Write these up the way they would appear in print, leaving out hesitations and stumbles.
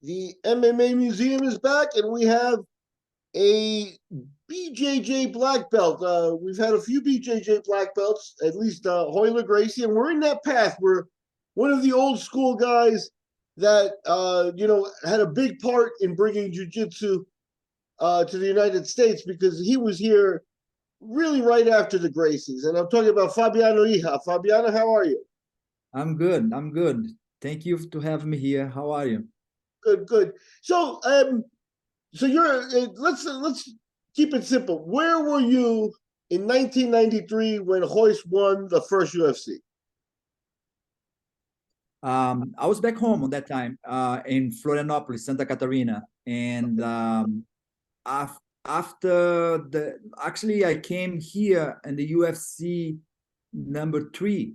The MMA Museum is back, and we have a BJJ black belt. We've had a few BJJ black belts, at least Hoyler Gracie, and we're in that path. We're one of the old school guys that had a big part in bringing jiu-jitsu to the United States because he was here really right after the Gracies. And I'm talking about Fabiano Iha. Fabiano, how are you? I'm good. I'm good. Thank you to have me here. How are you? Good, good. So you're let's keep it simple. Where were you in 1993 when Hoist won the first UFC? I was back home on that time in Florianopolis, Santa Catarina, and after actually I came here in the UFC number 3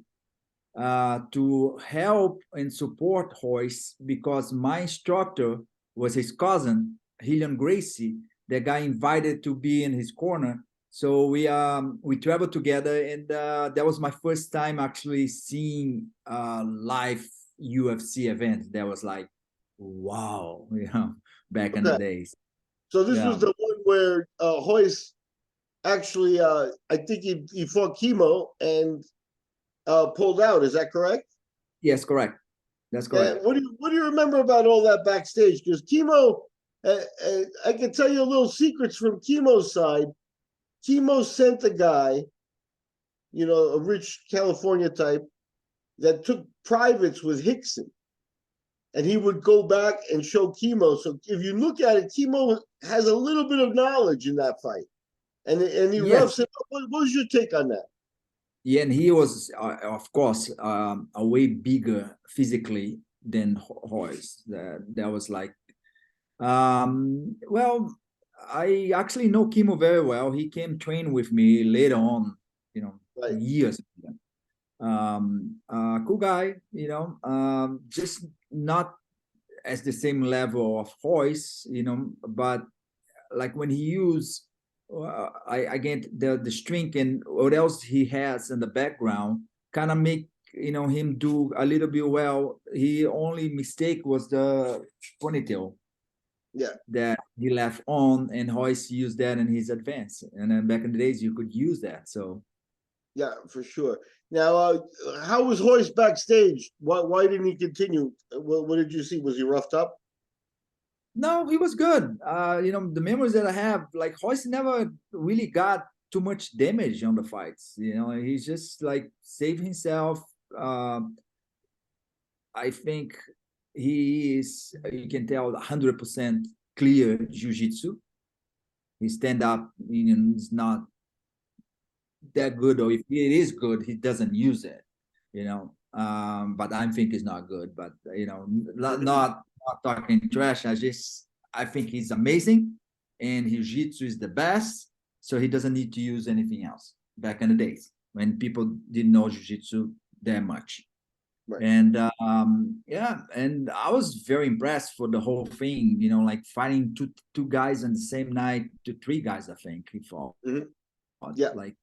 to help and support Hoist because my instructor was his cousin, Hillian Gracie. The guy invited to be in his corner. So we traveled together, and that was my first time actually seeing live UFC event. That was like, wow, back in the Okay, days. so this was Yeah. the one where Hoist actually, I think he fought Chemo and pulled out. Is that correct? Yes, correct. That's And correct. what do you remember about all that backstage? Because Chemo, I can tell you a little secrets from Chemo's side. Chemo sent a guy, a rich California type, that took privates with Hickson, and he would go back and show Chemo. So if you look at it, Chemo has a little bit of knowledge in that fight, and he Yes. roughs it. What was your take on that? Yeah, and he was, of course, a way bigger physically than Hoyce. That was like, well, I actually know Kimo very well. He came train with me later on, Right. years ago. Cool guy, just not as the same level of Hoyce, but like when he used I get the string and what else he has in the background kind of make him do a little bit well. He only mistake was the ponytail Yeah. that he left on, and Hoyce used that in his advance. And then back in the days, you could use that. So Yeah, for sure. Now, how was Hoist backstage? Why didn't he continue? What did you see? Was he roughed up? no, he was good. The memories that I have, like Hoyce never really got too much damage on the fights. He's just like saved himself. I think he is, you can tell, 100% clear jiu-jitsu. His stand-up is not Yeah. that good, or if it is good, he doesn't use it, but I think it's not good, but, not talking trash. I think he's amazing, and his jiu-jitsu is the best, so he doesn't need to use anything else back in the days when people didn't know jiu-jitsu that much. Right. And yeah, and I was very impressed for the whole thing, like fighting two guys on the same night, to three guys, I think he fought. Hmm. Yeah. Like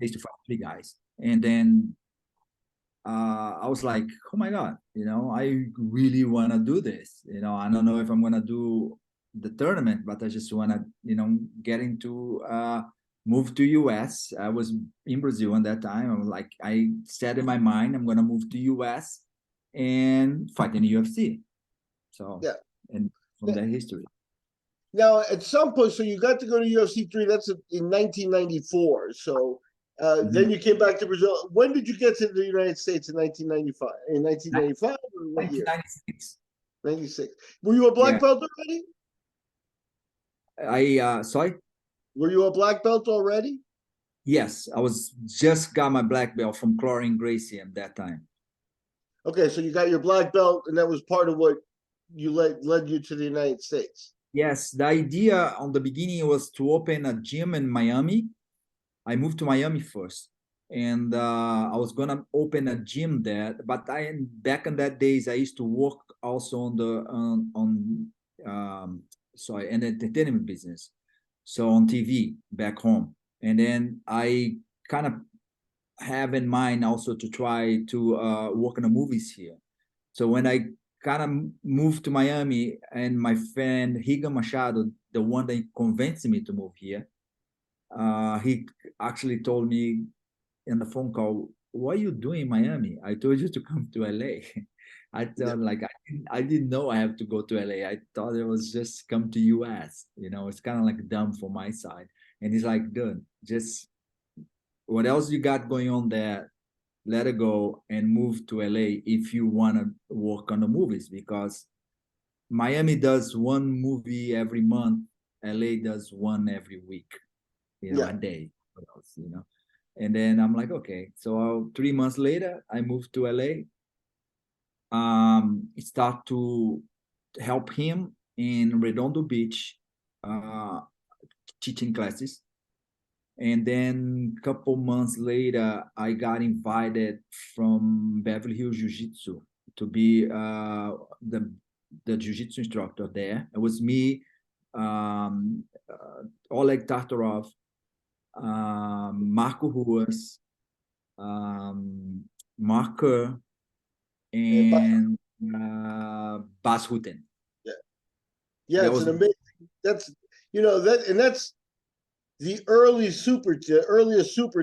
used to fight three guys. And then I was like, oh my God, I really wanna do this. I don't know if I'm gonna do the tournament, but I just wanna, get into move to US. I was in Brazil at that time. I was like, I said in my mind, I'm gonna move to US and fight in the UFC. So, Yeah. and from that history. Now, at some point, so you got to go to UFC 3. That's in 1994. So then Mhm. you came back to Brazil. When did you get to the United States in 1995? In 1995 or what year? 1996. 96. Were you a black Yeah. belt already? Sorry. Were you a black belt already? Yes, I was just got my black belt from Chlorine Gracie at that time. Okay, so you got your black belt, and that was part of what you led you to the United States. Yes, the idea on the beginning was to open a gym in Miami. I moved to Miami first, and I was gonna open a gym there. But back in that days, I used to work also on sorry, an entertainment business, so on TV back home. And then I kind of have in mind also to try to work in the movies here. So when I kind of moved to Miami, and my friend Higa Machado, the one that convinced me to move here, he actually told me in the phone call, "What are you doing in Miami? I told you to come to LA." I thought like I didn't know I have to go to LA. I thought it was just come to US. You know, it's kind of like dumb for my side. And he's like, "Dude, just what else you got going on there? Let it go and move to LA if you want to work on the movies, because Miami does one movie every month, LA does one every week, Yeah. a day. What else? And then I'm like, okay. So 3 months later, I moved to LA. Start to help him in Redondo Beach, uh, teaching classes. And then a couple months later, I got invited from Beverly Hills Jiu-Jitsu to be the Jiu-Jitsu instructor there. It was me, Oleg Tartarov, Marco Ruas, Marker, And and Bas Rutten. yeah, yeah, That it's was an amazing. That's that's the earliest super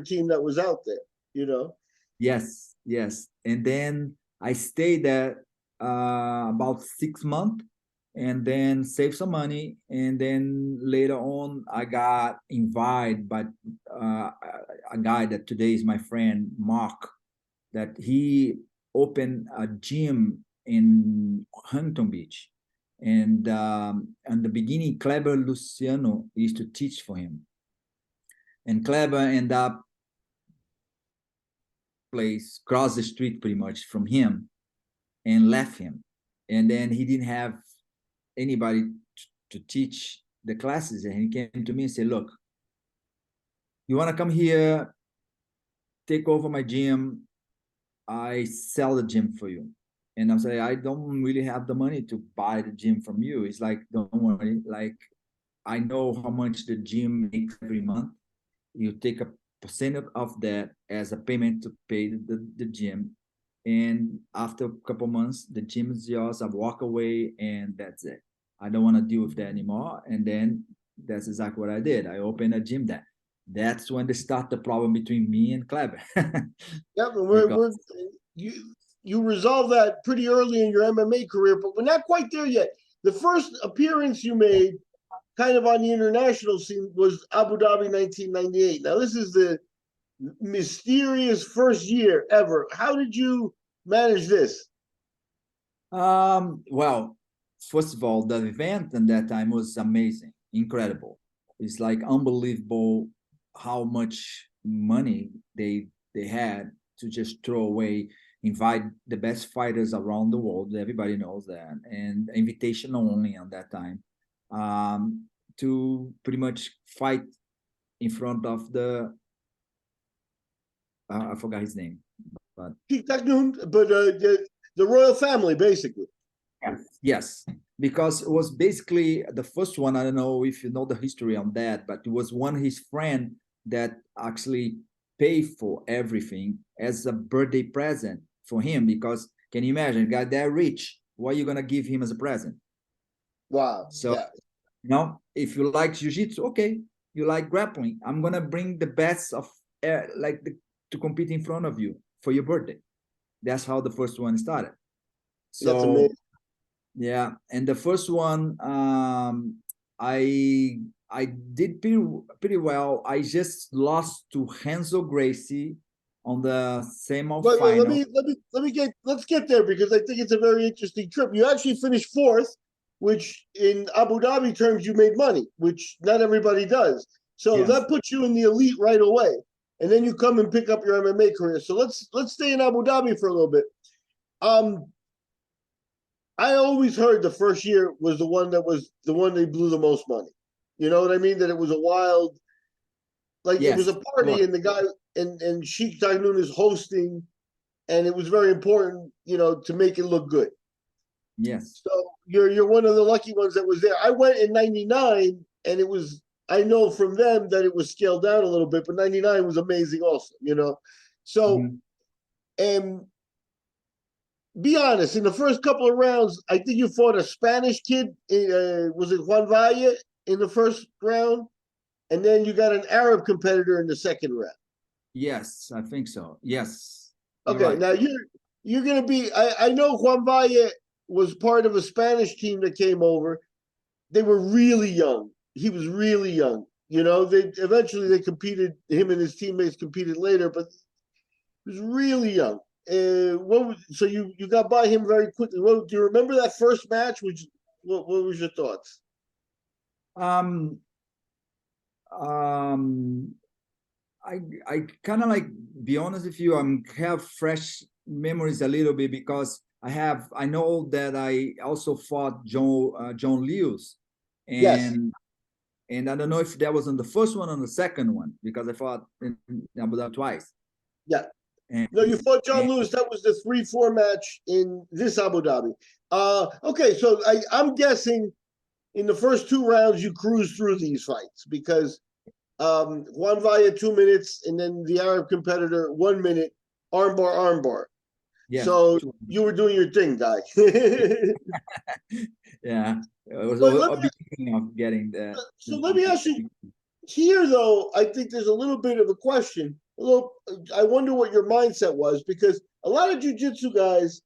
team that was out there. You know. Yes, yes. And then I stayed there about 6 months and then saved some money. And then later on, I got invited by a guy that today is my friend, Mark, that he opened a gym in Huntington Beach. And in the beginning, Kleber Luciano used to teach for him. And Kleber ended up place cross the street pretty much from him and left him, and then he didn't have anybody to teach the classes, and he came to me and said, look, you want to come here, take over my gym, I sell the gym for you. And I'm saying, I don't really have the money to buy the gym from you. It's like, don't worry, like I know how much the gym makes every month. You take a percent of that as a payment to pay the gym. And after a couple months, the gym is yours. I walk away and that's it. I don't want to deal with that anymore. And then that's exactly what I did. I opened a gym there. That's when they start the problem between me and Kleber. Yeah, but Because we're you resolved that pretty early in your MMA career, but we're not quite there yet. The first appearance you made, kind of on the international scene, was Abu Dhabi 1998. Now this is the mysterious first year ever. How did you manage this? well, first of all, the event at that time was amazing, incredible. It's like unbelievable how much money they had to just throw away, invite the best fighters around the world. Everybody knows that, and invitation only on that time, to pretty much fight in front of the I forgot his name, but But the royal family, basically. yes, because it was basically the first one. I don't know if you know the history on that, but it was one his friend that actually paid for everything as a birthday present for him. Because can you imagine, guy that rich, what are you gonna give him as a present? Wow. So Yeah. if you like jiu-jitsu, okay, you like grappling, I'm gonna bring the best of to compete in front of you for your birthday. That's how the first one started. That's So amazing. yeah, and the first one, I did pretty well. I just lost to Renzo Gracie on the But semi-final. let's get there because I think it's a very interesting trip. You actually finished fourth, which in Abu Dhabi terms you made money, which not everybody does. So Yes, that puts you in the elite right away. And then you come and pick up your MMA career. So let's stay in Abu Dhabi for a little bit. Um, I always heard the first year was the one they blew the most money. You know what I mean? That it was a wild, like it was yes, a party, sure. and the guy and Sheikh Tahnoon is hosting, and it was very important, to make it look good. Yes, So you're one of the lucky ones that was there. I went in '99, and it was. I know from them that it was scaled down a little bit, but '99 was amazing also. So mhm. and be honest. In the first couple of rounds, I think you fought a Spanish kid. Was it Juan Valle in the first round? And then you got an Arab competitor in the second round. Yes, I think so. Yes, you're Okay, right. now you're gonna be. I know Juan Valle was part of a Spanish team that came over. They were really young. He was really young. You know, they eventually they competed. Him and his teammates competed later, but he was really young. So you got by him very quickly. What do you remember that first match? Which what was your thoughts? Um, um, I kind of like be honest with you. I'm have fresh memories a little bit because I know that I also fought John Lewis, Yes. and I don't know if that was on the first one or the second one because I fought in Abu Dhabi twice. Yeah. And, No, you fought John and Lewis. That was the 3-4 match in this Abu Dhabi. Okay, so I'm guessing in the first two rounds you cruised through these fights because Juan Valle 2 minutes and then the Arab competitor 1 minute, armbar, armbar. yeah, So you were doing your thing, guy. yeah, it was But a beginning of getting the. so let me ask you here, though. I think there's a little bit of a question. A little, I wonder what your mindset was because a lot of jujitsu guys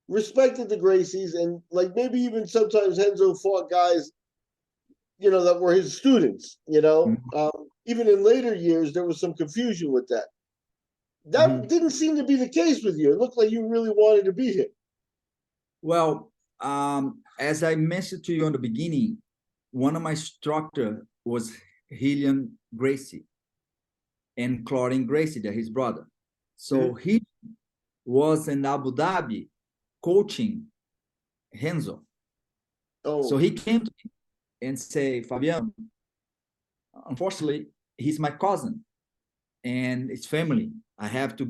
respected the Gracies, and like maybe even sometimes Henzo fought guys, that were his students. Even in later years, there was some confusion with that. That Mhm. didn't seem to be the case with you. It looked like you really wanted to beat him. Well, as I mentioned to you in the beginning, one of my instructor was Hillian Gracie and Claudine Gracie, that his brother. So Mm-hmm. he was in Abu Dhabi coaching Renzo. So Oh. he came to me and say, Fabiano, unfortunately, he's my cousin and it's family. I have to,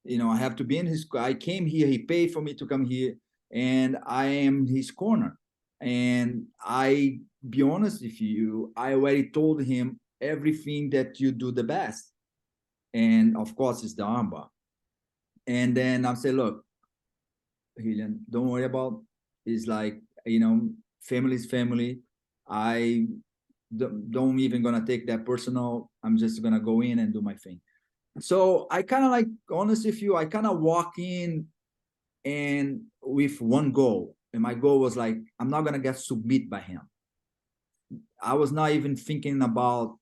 I have to be in his. I came here. He paid for me to come here, and I am his corner. And I be honest with you, I already told him everything that you do the best, and of course it's the armbar. And then I say, look, Hillian, don't worry about. It's like family is family. I don't even gonna take that personal. I'm just gonna go in and do my thing. So I kind of like, honest with you, I kind of walk in and with one goal. And my goal was like, I'm not gonna get submit by him. I was not even thinking about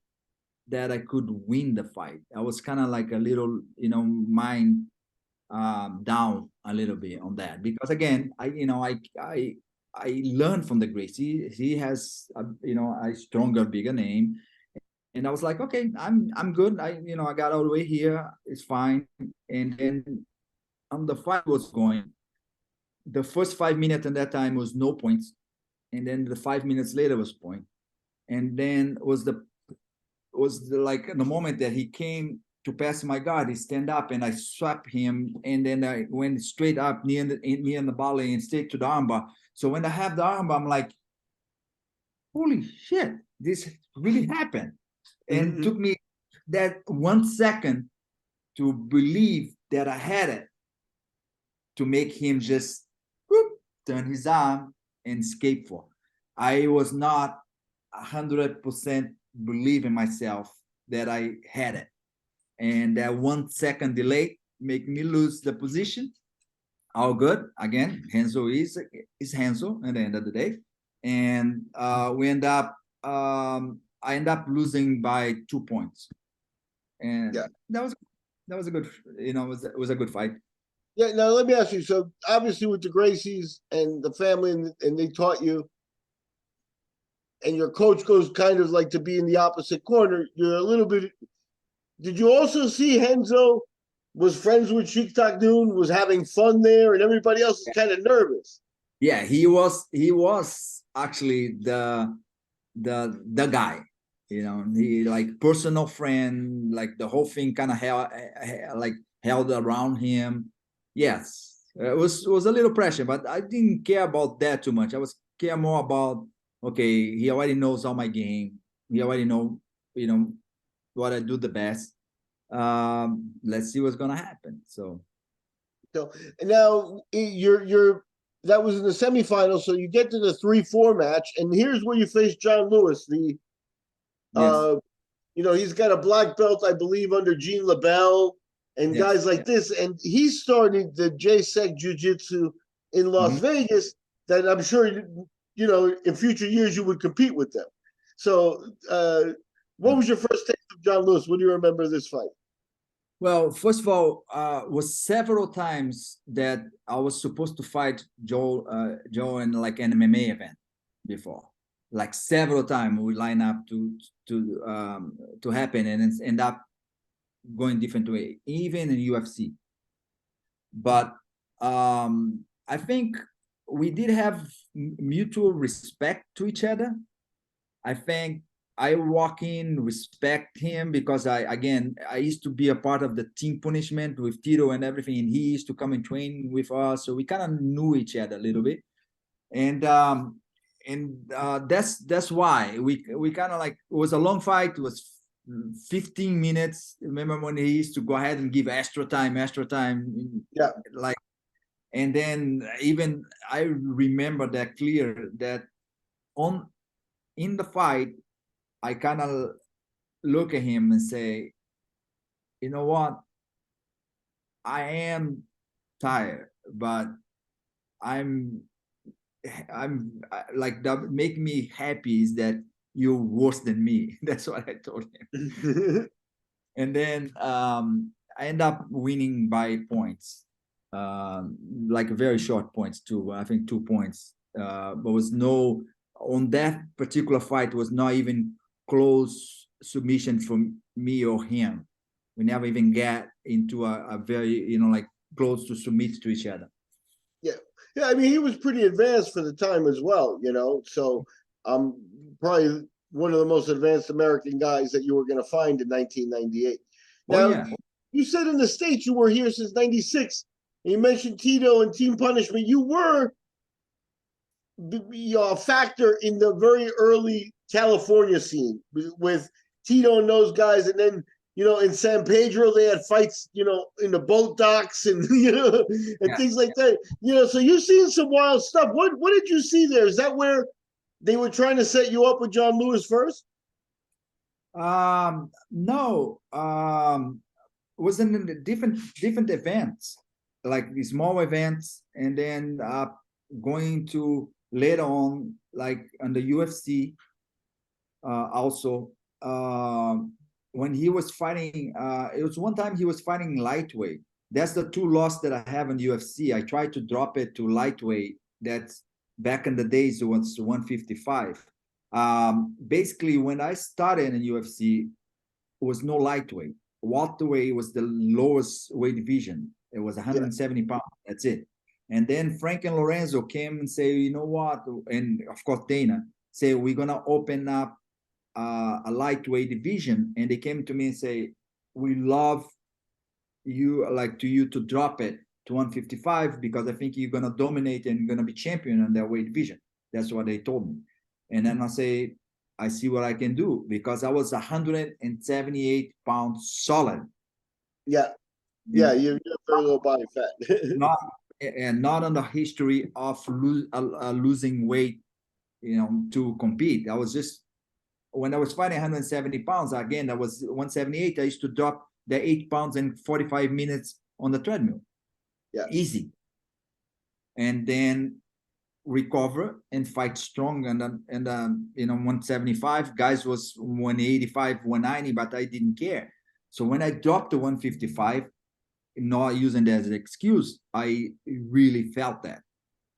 that I could win the fight. I was kind of like a little, mind down a little bit on that because again, I learned from the Gracie. He has a stronger, bigger name, and I was like, okay, I'm good. I got all the way here. It's fine. And then the fight was going. The first 5 minutes at that time was no points, and then the 5 minutes later was point. And then like the moment that he came to pass my guard, he stand up and I swept him, and then I went straight up near the belly and straight to the armbar. So when I have the armbar, I'm like, holy shit, this really happened. And it Mm-hmm. took me that 1 second to believe that I had it to make him just whoop, turn his arm and escape for. I was not 100% believe in myself that I had it. And that 1 second delay make me lose the position. All good. Again, Renzo is Renzo at the end of the day. And I end up losing by 2 points. Yeah. And that was a good, it was a good fight. Yeah. Now let me ask you. So obviously, with the Gracies and the family, and they taught you, and your coach goes kind of like to be in the opposite corner. You're a little bit. Did you also see Henzo was friends with Sheik Taknoon, was having fun there, and everybody else is kind of nervous? Yeah, he was actually the guy. He like personal friend, like the whole thing kind of held around him. Yes, it was a little pressure, but I didn't care about that too much. I was care more about, okay, he already knows all my game. He already you know what I do the best. Let's see what's gonna happen. So So and now you're that was in the semifinals, so you get to the 3-4 match, and here's where you face John Lewis. The Yes. he's got a black belt, I believe, under Gene LaBelle and Yes. guys like this, and he started the JSEC Jiu Jitsu in Las Mhm. Vegas. That I'm sure in future years you would compete with them. So, what was your first taste of John Lewis? What do you remember of this fight? Well, first of all, was several times that I was supposed to fight Joe in like an MMA event before, like several times we line up to happen, and it's end up going different way, even in UFC. But I think we did have mutual respect to each other. I think I walk in, respect him because I used to be a part of the team punishment with Tito and everything, and he used to come and train with us, so we kind of knew each other a little bit, and that's why we kind of like, it was a long fight. It was 15 minutes. Remember when he used to go ahead and give extra time, Yeah, like, and then even I remember that clear that on in the fight I kind of look at him and say, you know what? I am tired, but I'm, like, that make me happy is that you're worse than me. That's what I told him. And then I end up winning by points, like very short points too. I think 2 points. But was no, on that particular fight was not even close submission from me or him. We never even get into a very, like, close to submit to each other. yeah, yeah. I mean, he was pretty advanced for the time as well. So probably one of the most advanced American guys that you were going to find in 1998. Oh Now, yeah. you said in the States you were here since '96. You mentioned Tito and Team Punishment. You were a factor in the very early California scene with Tito and those guys, and then in San Pedro they had fights, in the boat docks and and Yeah. things like that. So you've seen some wild stuff. What did you see there? Is that where they were trying to set you up with John Lewis first? No. Was in the different events, like the small events, and then going to later on, like on the UFC, also. When he was fighting, it was one time he was fighting lightweight. That's the two loss that I have in UFC. I tried to drop it to lightweight. That's back in the days, it was 155. Basically, when I started in UFC, it was no lightweight. Welterweight was the lowest weight division. It was Yeah, 170 pounds. That's it. And then Frank and Lorenzo came and say, you know what? And of course Dana say, we're gonna open up a lightweight division. And they came to me and say, we love you, like, to drop it to 155 because I think you're gonna dominate and you're gonna be champion in that weight division. That's what they told me. And then I say, I see what I can do because I was 178 pounds solid. yeah, You yeah. know, You have very low body fat. not and not on the history of losing weight, to compete. I was just, when I was fighting 170 pounds, again, I was 178. I used to drop the 8 pounds in 45 minutes on the treadmill, Yeah, easy, and then recover and fight strong. And 175, guys was 185, 190, but I didn't care. So when I dropped to 155, not using that as an excuse, I really felt that.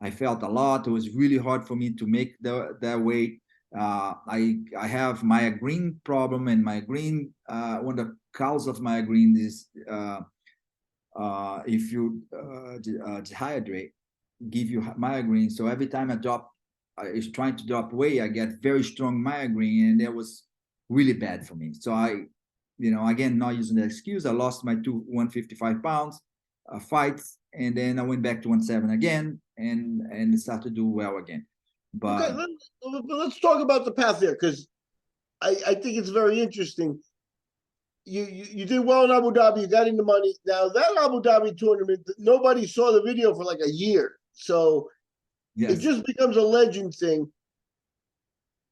I felt a lot. It was really hard for me to make that weight. I have migraine problem, and migraine, one of the cause of migraine is if you dehydrate, give you migraine. So every time I was trying to drop weight, I get very strong migraine, and that was really bad for me. So again, not using the excuse, I lost my 155 pounds fights, and then I went back to 170 again, and started to do well again. okay. But Let's talk about the path there because I think it's very interesting. you did well in Abu Dhabi. You got into money. Now that Abu Dhabi tournament, nobody saw the video for like a year, so it Yes. just becomes a legend thing.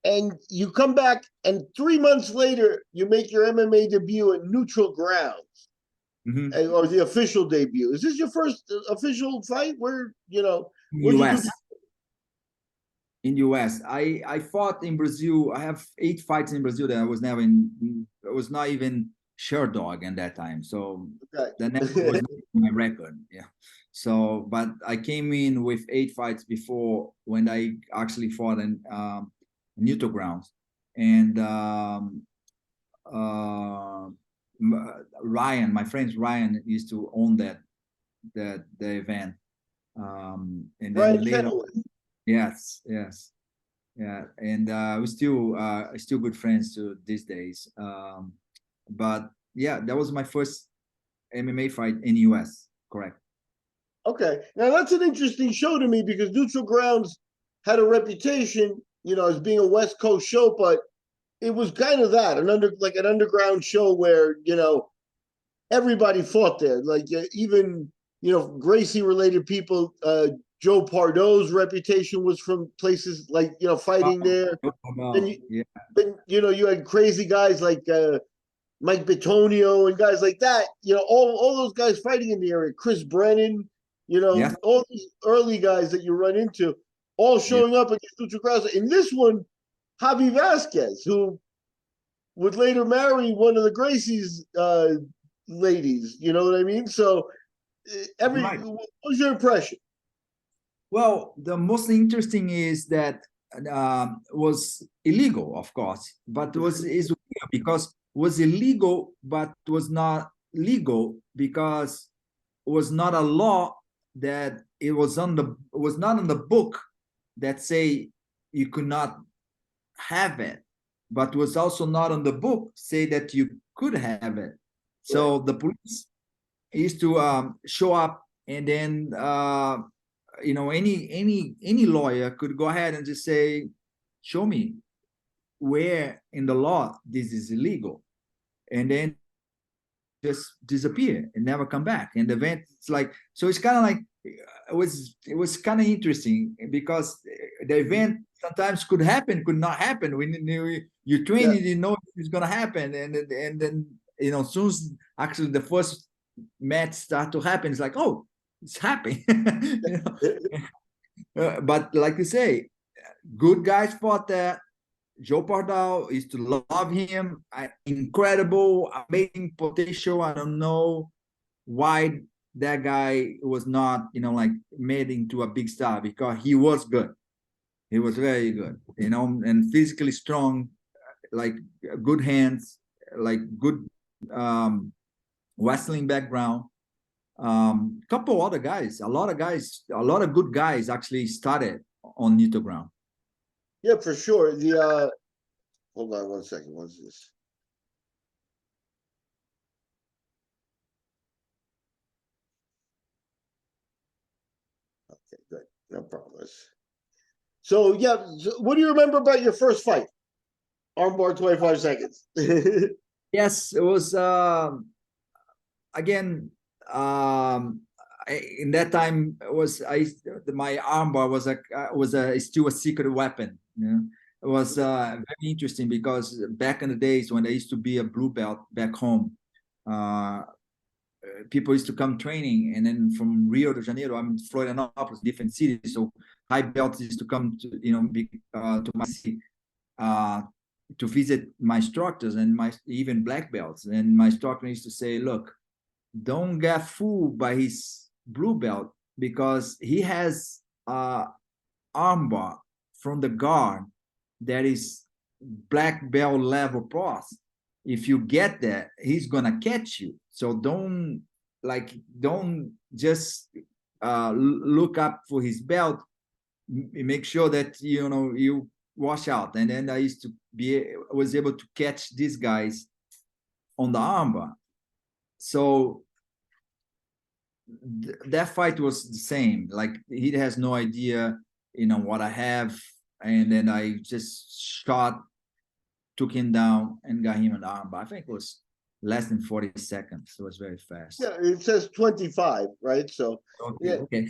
And you come back, and 3 months later, you make your MMA debut at Neutral Grounds, Mhm. or the official debut. Is this your first official fight? Where In what'd you do? US. In US. I fought in Brazil. I have 8 fights in Brazil that I was never in. I was not even sure dog in that time. So that never Okay. was not my record. Yeah. So, but I came in with 8 fights before when I actually fought in neutral grounds, and uh, Ryan, my friend Ryan, used to own the event. And Ryan then later, Chenoweth. yes, yes, yeah, and we're still good friends to these days. But yeah, that was my first MMA fight in US. Correct. Okay. Now that's an interesting show to me because Neutral Grounds had a reputation, as being a West Coast show, but it was kind of that an underground show where everybody fought there. Like even Gracie related people. Joe Pardo's reputation was from places like fighting there. Then you, Yeah, then you had crazy guys like Mike Bitonio and guys like that. All those guys fighting in the area. Chris Brennan. yes, All these early guys that you run into, all yeah, showing up against Lucha Grasso. In this one, Javi Vasquez, who would later marry one of the Gracie's ladies. You know what I mean? So right. what was your impression? Well, the most interesting is that was illegal, of course, but was is because was illegal, but was not legal because was not a law that it was not on the book that say you could not have it, but was also not on the book say that you could have it. Right. So the police used to show up, and then any lawyer could go ahead and just say, show me where in the law this is illegal, and then just disappear and never come back. And the event, it's like, so it's kind of like it was kind of interesting because the event sometimes could happen, could not happen. When you train, Yeah. you didn't know if it's gonna happen, and then as soon as actually the first match start to happen, it's like, oh, it's happening. you know? But like you say, good guys fought that. Joe Pardal used to love him. Incredible, amazing potential. I don't know why that guy was not, like made into a big star because he was good. He was very good, and physically strong, like good hands, like good wrestling background. Couple other guys, a lot of guys, a lot of good guys actually started on neutral ground. Yeah, for sure. The hold on one second. What's this? Okay, good. No problem. So yeah, what do you remember about your first fight? Armbar 25 seconds. Yes, it was again in that time was my armbar was still a secret weapon. It was very interesting because back in the days when I used to be a blue belt back home, uh, people used to come training, and then from Rio de Janeiro, I'm in Florianopolis, different cities, so high belts used to come to to my city uh, to visit my instructors and my even black belts, and my instructor used to say, look, don't get fooled by his blue belt because he has armbar from the guard that is black belt level plus. If you get that, he's gonna catch you. So don't just look up for his belt. Make sure that you wash out. And then I used to was able to catch these guys on the armbar. So that fight was the same. Like he has no idea, what I have, and then I just took him down, and got him an arm. But I think it less than 40 seconds. It was very fast. Yeah, it says 25, right? So Okay, yeah, okay.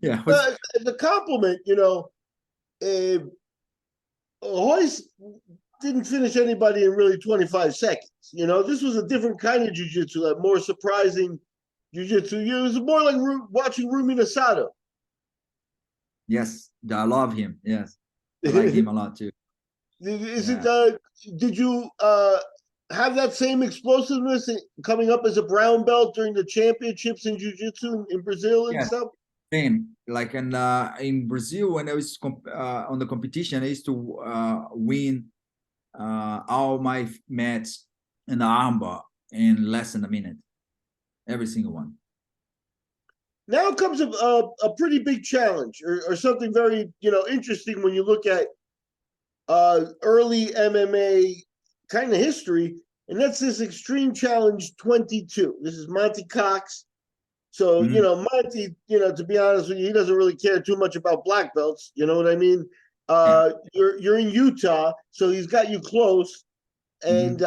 Yeah, it was, as a compliment, Hoist didn't finish anybody in really 25 seconds. This was a different kind of jujitsu, a more surprising jujitsu. It was more like watching Rumi Nasato. yes, I love him. Yes, I like him a lot too. Is Yeah. it? Did you have that same explosiveness coming up as a brown belt during the championships in jiu-jitsu in Brazil and Yeah, stuff? same. Like in Brazil, when I was on the competition, I used to win all my matches in the armbar in less than a minute, every single one. Now comes a pretty big challenge, or something very interesting when you look at early MMA kind of history, and that's this Extreme Challenge 22. This is Monty Cox. So, Monty, to be honest with you, he doesn't really care too much about black belts. You know what I mean? Yeah. You're in Utah, so he's got you close. And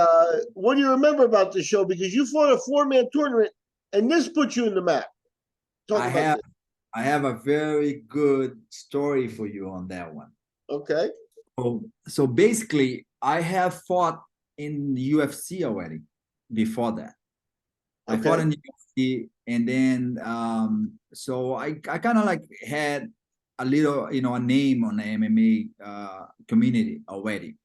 what do you remember about the show? Because you fought a 4-man tournament, and this put you in the map. Talk I about have this. I have a very good story for you on that one. Okay. So basically, I have fought in the UFC already before that. I fought Okay. in the UFC, and then so I kind of like had a little, a name on the MMA community already.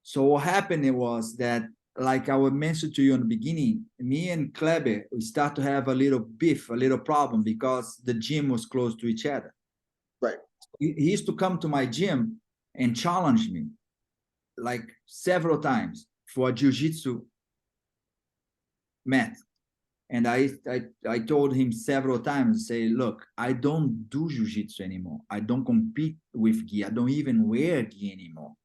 So what happened was that, like I would mention to you in the beginning, me and Kleber, we start to have a little beef, a little problem because the gym was close to each other. Right. He used to come to my gym and challenge me like several times for a jiu-jitsu match. And I told him several times, say, look, I don't do jiu-jitsu anymore. I don't compete with gi. I don't even wear gi anymore.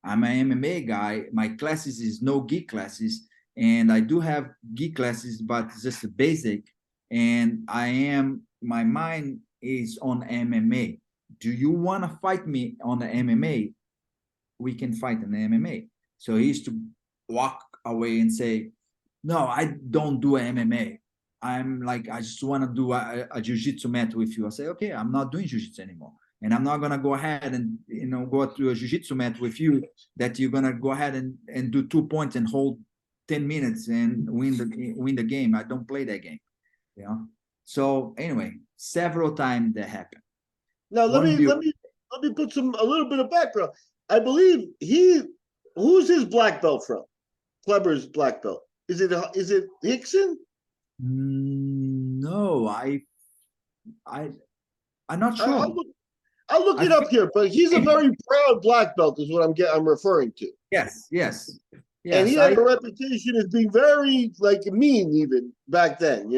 I'm an MMA guy. My classes is no gi classes. And I do have gi classes, but it's just a basic. And my mind is on MMA. Do you want to fight me on the MMA? We can fight in the MMA. So he used to walk away and say, no, I don't do MMA. I'm like, I just want to do a jiu-jitsu match with you. I say, okay, I'm not doing jiu-jitsu anymore. And I'm not going to go ahead and, go to a jiu-jitsu match with you that you're going to go ahead and do 2 points and hold 10 minutes and win the game. I don't play that game. So anyway, several times that happened. Now let me put a little bit of background. I believe who's his black belt from? Kleber's black belt. Is it Hickson? No, I'm not sure. I'll look I it up think here, but he's a very proud black belt, is what I'm referring to. yes. And he Yes, had a reputation as being very mean even back then,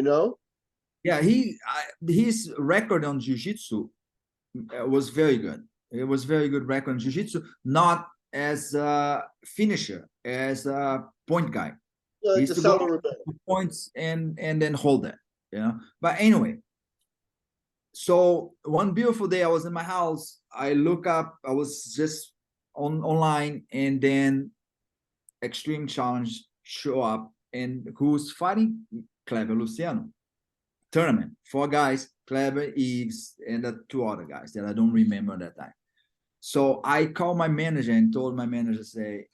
yeah, his record on jiu-jitsu was very good. It was very good record on jiu-jitsu, not as a finisher, as a point guy. He Like the used to go Saulo points and then hold it. But anyway, so one beautiful day I was in my house. I look up, I was just online, and then Extreme Challenge show up, and who's fighting? Kleber Luciano. Tournament, 4 guys, Kleber, Eves, and the 2 other guys that I don't remember at that time. So I called my manager and told my manager, say,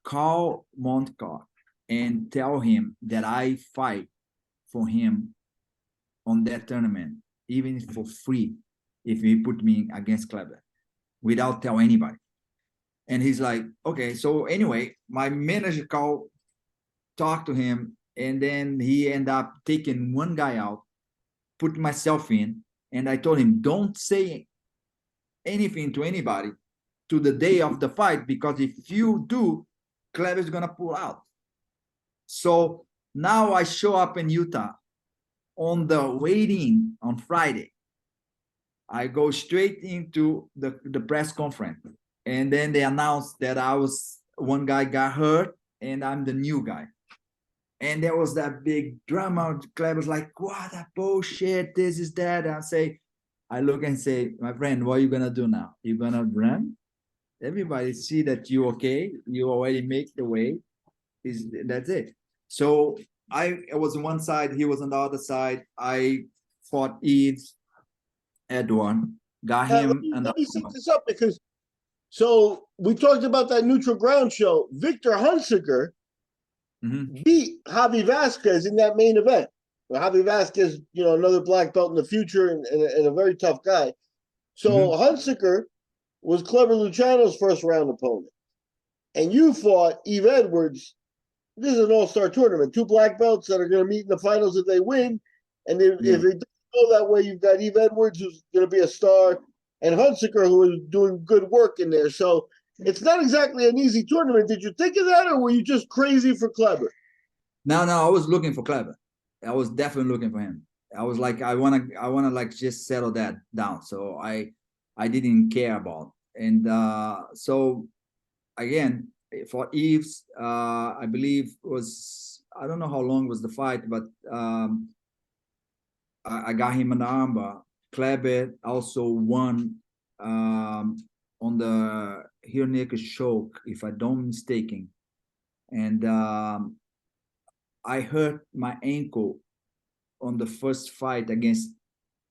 call Montcalm and tell him that I fight for him on that tournament, even for free, if he put me against Kleber, without tell anybody. And he's like, okay. So anyway, my manager called, talked to him, and then he ended up taking one guy out, put myself in, and I told him, don't say anything to anybody to the day of the fight, because if you do, Kleber is gonna pull out. So now I show up in Utah on the waiting on Friday. I go straight into the press conference, and then they announced that one guy got hurt and I'm the new guy. And there was that big drama. Kleber's like, what a bullshit, this is that. I look and say, my friend, what are you gonna do now? You gonna run? Everybody see that you okay, you already make the way. That's it. So I was on one side, he was on the other side. I fought Yves Edouard, got Let him, me, and let me set this up because so we talked about that neutral ground show. Victor Hunsaker beat Javi Vasquez in that main event. Well, Javi Vasquez, another black belt in the future and a very tough guy. So Hunsaker was Clever Luciano's first round opponent. And you fought Eve Edwards. This is an all-star tournament. Two black belts that are going to meet in the finals if they win. And if it doesn't go that way, you've got Eve Edwards, who's going to be a star, and Hunsaker, who is doing good work in there. So it's not exactly an easy tournament. Did you think of that, or were you just crazy for Clever? No, I was looking for Clever. I was definitely looking for him. I was like, I wanna like just settle that down. So I didn't care about. And so again, for Eves, I believe was, I don't know how long was the fight, but I got him an armbar. Kleber also won on the rear naked choke, if I don't mistaken. And I hurt my ankle on the first fight against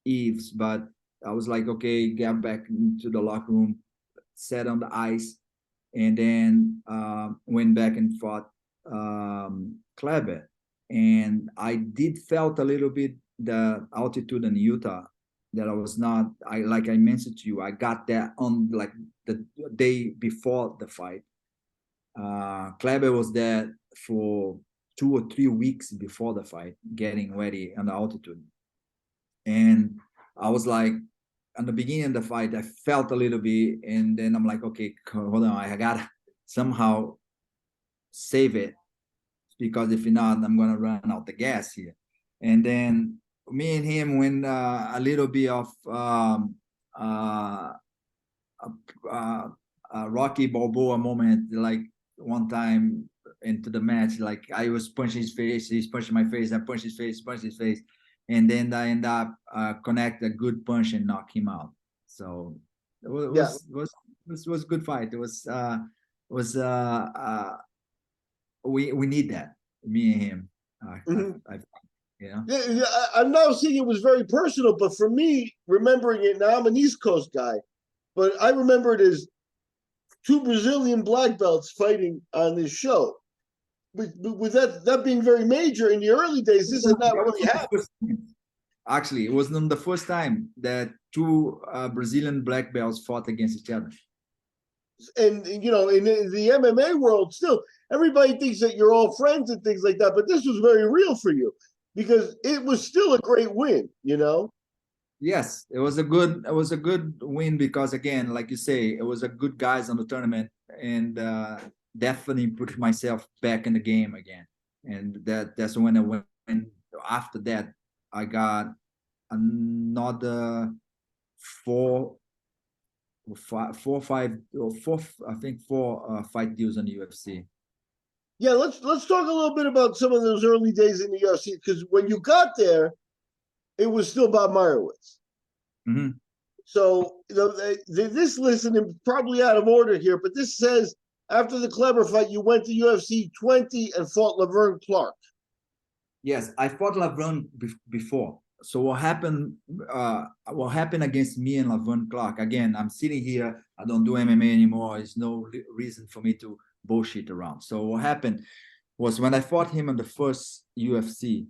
Eves, but I was like, okay, get back into the locker room, sat on the ice, and then went back and fought Kleber. And I did felt a little bit the altitude in Utah that I was not, like I mentioned to you, I got that on like the day before the fight. Kleber was there for 2 or 3 weeks before the fight, getting ready on the altitude. And I was like, at the beginning of the fight, I felt a little bit, and then I'm like, okay, hold on, I gotta somehow save it, because if not, I'm gonna run out the gas here. And then me and him went a little bit of Rocky Balboa moment, like one time into the match, like I was punching his face, he's punching my face, I punch his face, and then I end up connect a good punch and knock him out. So it was good fight. It was we need that, me and him. Yeah, I'm now seeing it was very personal, but for me, remembering it now, I'm an East Coast guy, but I remember it as two Brazilian black belts fighting on this show. With that being very major in the early days, this is not really happening. Actually, it was not the first time that two Brazilian black belts fought against each other. And in the MMA world, still everybody thinks that you're all friends and things like that, but this was very real for you because it was still a great win. Yes, it was a good win because, again, like you say, it was a good guys on the tournament, and definitely put myself back in the game again. And that's when I went. And after that, I got another four, five, I think four fight deals in the UFC. Yeah, let's talk a little bit about some of those early days in the UFC, because when you got there, it was still Bob Meyerowitz. So this list, and probably out of order here, but this says after the Kleber fight, you went to UFC 20 and fought Laverne Clark. Yes, I fought Laverne before. So what happened against me and Laverne Clark? Again, I'm sitting here. I don't do MMA anymore. There's no reason for me to bullshit around. So what happened was when I fought him in the first UFC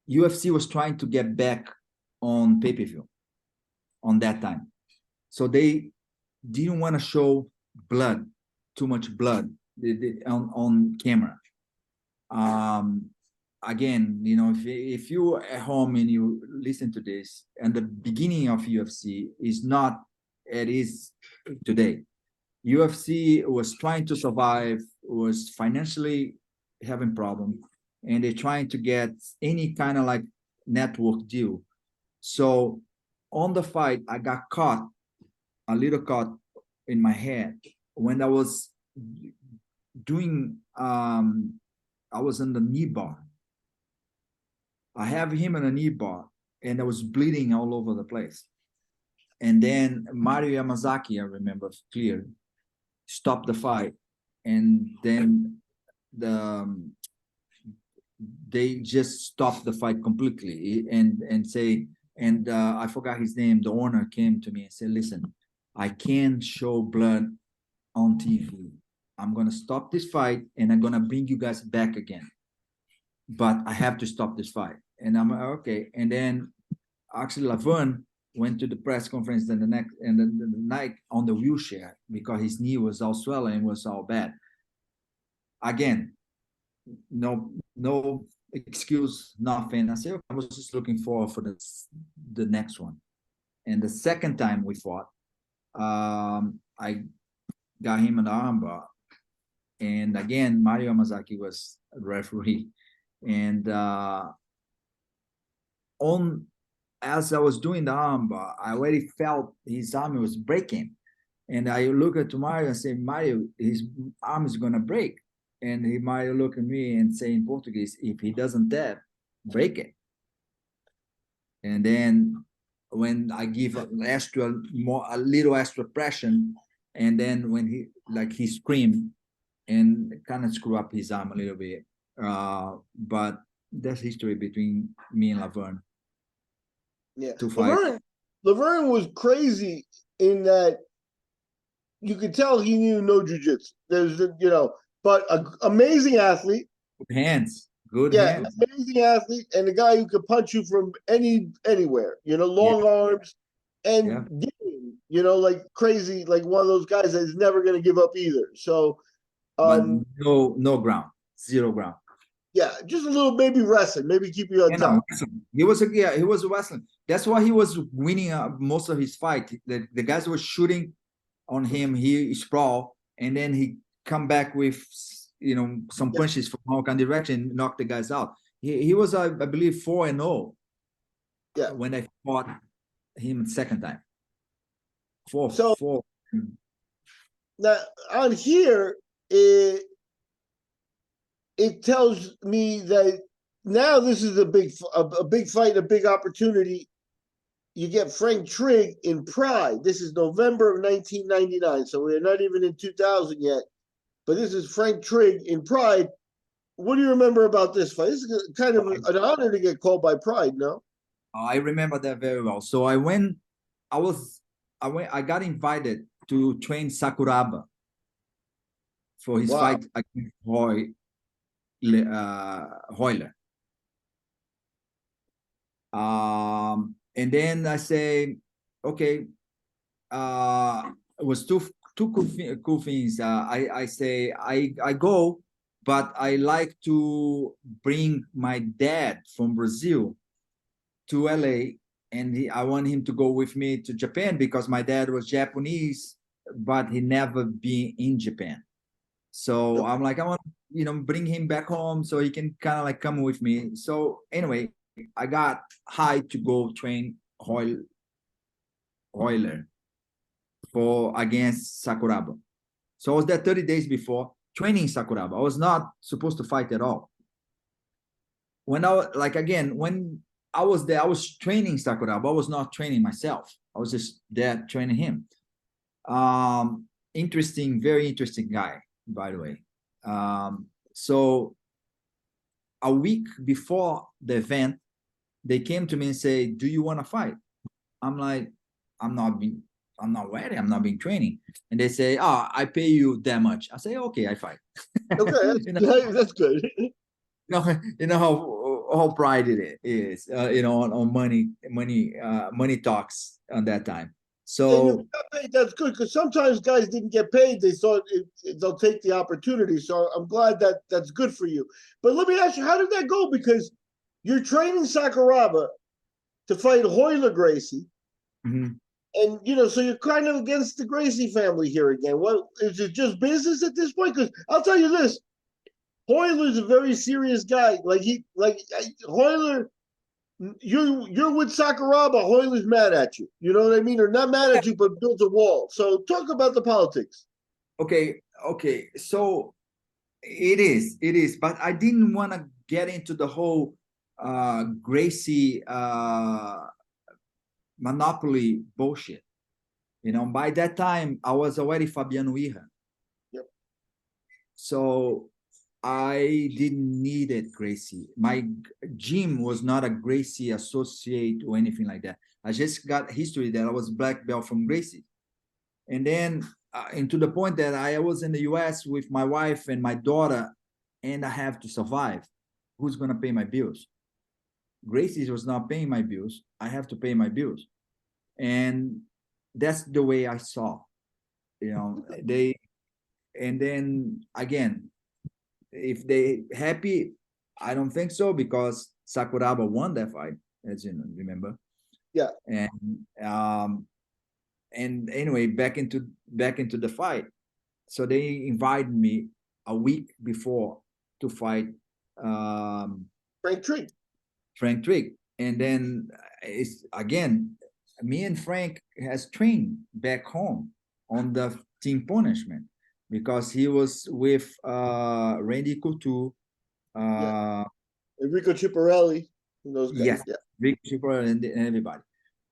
was trying to get back on pay-per-view on that time. So they didn't want to show blood, too much blood on camera. Again, if you at home and you listen to this, and the beginning of UFC is not it is today. UFC was trying to survive, was financially having problem, and they're trying to get any kind of like network deal. So on the fight, I got caught, a little caught in my head when I was doing I was in the knee bar. I have him in a knee bar, and I was bleeding all over the place. And then Mario Yamazaki, I remember clear, stopped the fight, and then they just stopped the fight completely and say, and I forgot his name. The owner came to me and said, "Listen, I can't show blood on TV. I'm gonna stop this fight and I'm gonna bring you guys back again. But I have to stop this fight." And I'm like, okay. And then actually Laverne went to the press conference the night on the wheelchair because his knee was all swollen and was all bad. Again, no excuse, nothing. I said, okay, I was just looking for the next one. And the second time we fought, I got him an armbar. And again, Mario Yamazaki was a referee. And as I was doing the armbar, I already felt his arm was breaking. And I look at Mario and say, "Mario, his arm is gonna break." And Mario look at me and say in Portuguese, "If he doesn't tap, break it." And then when I give a little extra pressure, and then when he screamed and kind of screw up his arm a little bit. But that's history between me and Laverne. Yeah, To fight. Laverne was crazy in that you could tell he knew no jiu-jitsu. There's, but an amazing athlete. Good hands. Good Yeah, hands. amazing athlete, and a guy who could punch you from anywhere. Long arms and like crazy, like one of those guys that's never going to give up either. So, but no ground, 0 ground. Yeah, just a little maybe wrestling, maybe keep you on top. He was wrestling. That's why he was winning most of his fight. The guys were shooting on him. He sprawl, and then he come back with some punches from all kind of direction, knock the guys out. He was I believe 4-0. Yeah, when I fought him the second time. 4. Now on here it tells me that now this is a big fight, a big opportunity. You get Frank Trigg in Pride. This is November of 1999, so we're not even in 2000 yet. But this is Frank Trigg in Pride. What do you remember about this fight? This is kind of an honor to get called by Pride, no? I remember that very well. So I got invited to train Sakuraba for his fight against Hoyler. And then I say, okay, it was two cool things. I say I go, but I like to bring my dad from Brazil to LA, and I want him to go with me to Japan because my dad was Japanese, but he never been in Japan. So I'm like, I want bring him back home so he can kind of like come with me. So anyway, I got hired to go train Hoyler against Sakuraba. So I was there 30 days before training Sakuraba. I was not supposed to fight at all. When I was there, I was training Sakuraba. I was not training myself. I was just there training him. Very interesting guy, by the way. So a week before the event, they came to me and say, "Do you want to fight?" I'm like, I'm not ready. I'm not being training. And they say, I pay you that much. I say, okay, I fight. Okay, that's good. You know how pride it is, on money talks on that time. So that's good because sometimes guys didn't get paid. They thought they'll take the opportunity. So I'm glad that's good for you. But let me ask you, how did that go? Because you're training Sakuraba to fight Hoyler Gracie. Mm-hmm. And so you're kind of against the Gracie family here again. What is it, just business at this point? Because I'll tell you this, Hoyler's a very serious guy. Hoyler, you're with Sakuraba. Hoyler's mad at you. You know what I mean? Or not mad at you, but builds a wall. So talk about the politics. Okay. So it is. But I didn't want to get into the whole Gracie monopoly bullshit. By that time I was already Fabiano Iha. Yep. So I didn't need it, Gracie. My gym was not a Gracie associate or anything like that. I just got history that I was black belt from Gracie. And then, and to the point that I was in the US with my wife and my daughter, and I have to survive. Who's going to pay my bills? Gracie was not paying my bills. I have to pay my bills. And that's the way I saw, they, and then again, if they happy, I don't think so, because Sakuraba won that fight, as you know, remember. Yeah. And anyway, back into the fight. So they invited me a week before to fight Frank Trigg. And then it's again, me and Frank has trained back home on the team punishment, because he was with Randy Couture, Enrico Ciparelli, and those guys. yes, Yeah. Rick Super and everybody.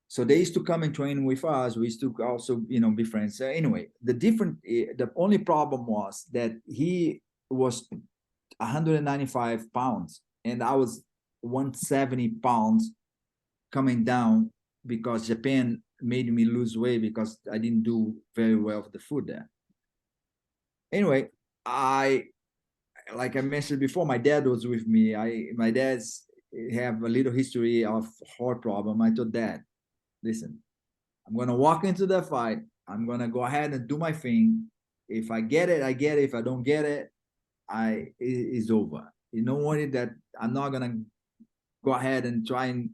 So they used to come and train with us. We used to also, be friends. So anyway, the only problem was that he was 195 pounds and I was 170 pounds coming down, because Japan made me lose weight because I didn't do very well with the food there. Anyway, like I mentioned before, my dad was with me. My dad's have a little history of heart problem. I told Dad, listen, I'm gonna walk into the fight. I'm gonna go ahead and do my thing. If I get it, I get it. If I don't get it, it's over. You know what? That I'm not gonna go ahead and try and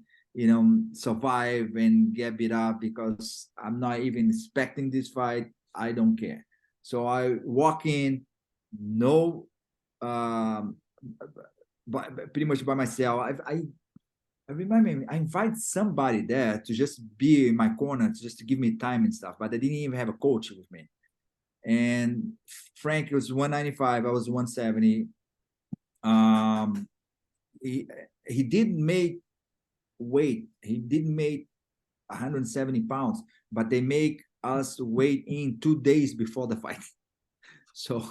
survive and get beat up, because I'm not even expecting this fight. I don't care. So I walk in, no, pretty much by myself. I remember I invited somebody there to just be in my corner, just to give me time and stuff, but I didn't even have a coach with me. And Frank was 195, I was 170. He didn't make weight. He didn't make 170 pounds, but they make us weigh in 2 days before the fight. So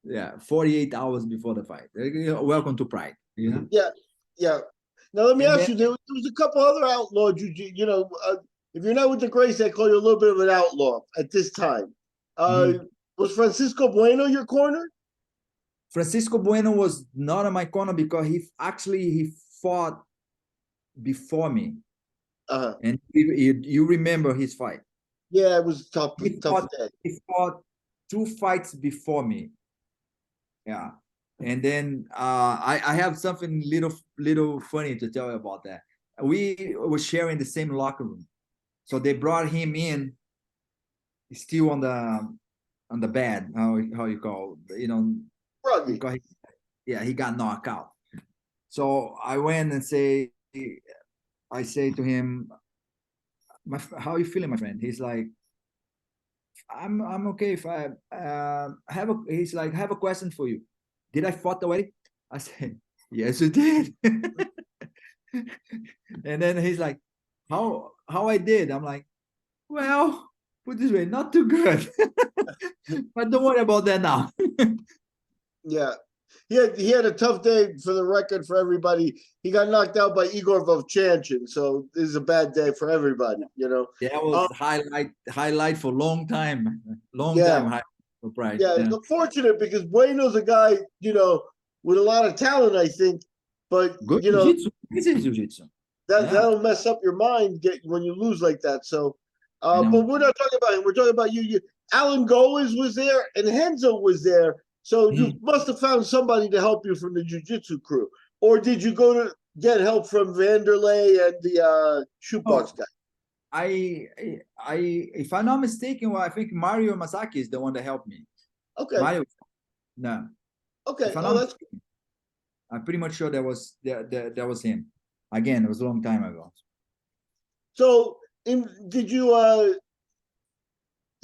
yeah, 48 hours before the fight. Welcome to Pride. Yeah. Now let me ask you. There was a couple other outlaw jiu-jitsu. If you're not with the Grace, they call you a little bit of an outlaw at this time. Was Francisco Bueno your corner? Francisco Bueno was not on my corner because he fought before me. And you remember his fight? Yeah, it was tough. He fought 2 fights before me. Yeah. And then I have something little funny to tell you about that. We were sharing the same locker room, so they brought him in, still on the bed. How you call, because he got knocked out. So I went and I say to him, how are you feeling, my friend? He's like, I'm okay. If I he's like, I have a question for you. Did I fought already? I said, yes, you did. And then he's like, how I did? I'm like, well, put this way, not too good. But don't worry about that now. Yeah. He had a tough day, for the record, for everybody. He got knocked out by Igor Vovchanchin, so this is a bad day for everybody, That was highlight for long time. Time for Pride. Yeah, it's unfortunate because Bueno's a guy, with a lot of talent, I think, but good jiu-jitsu. Jiu-jitsu. That'll mess up your mind when you lose like that. So, but we're not talking about him. We're talking about you. Alan Goins was there and Henzo was there. So you must have found somebody to help you from the jiu-jitsu crew. Or did you go to get help from Vanderlei and the shootbox guy? If I'm not mistaken, I think Mario Masaki is the one that helped me. Okay. Mario, no. Okay. I'm pretty much sure that was him. Again, it was a long time ago. So, did you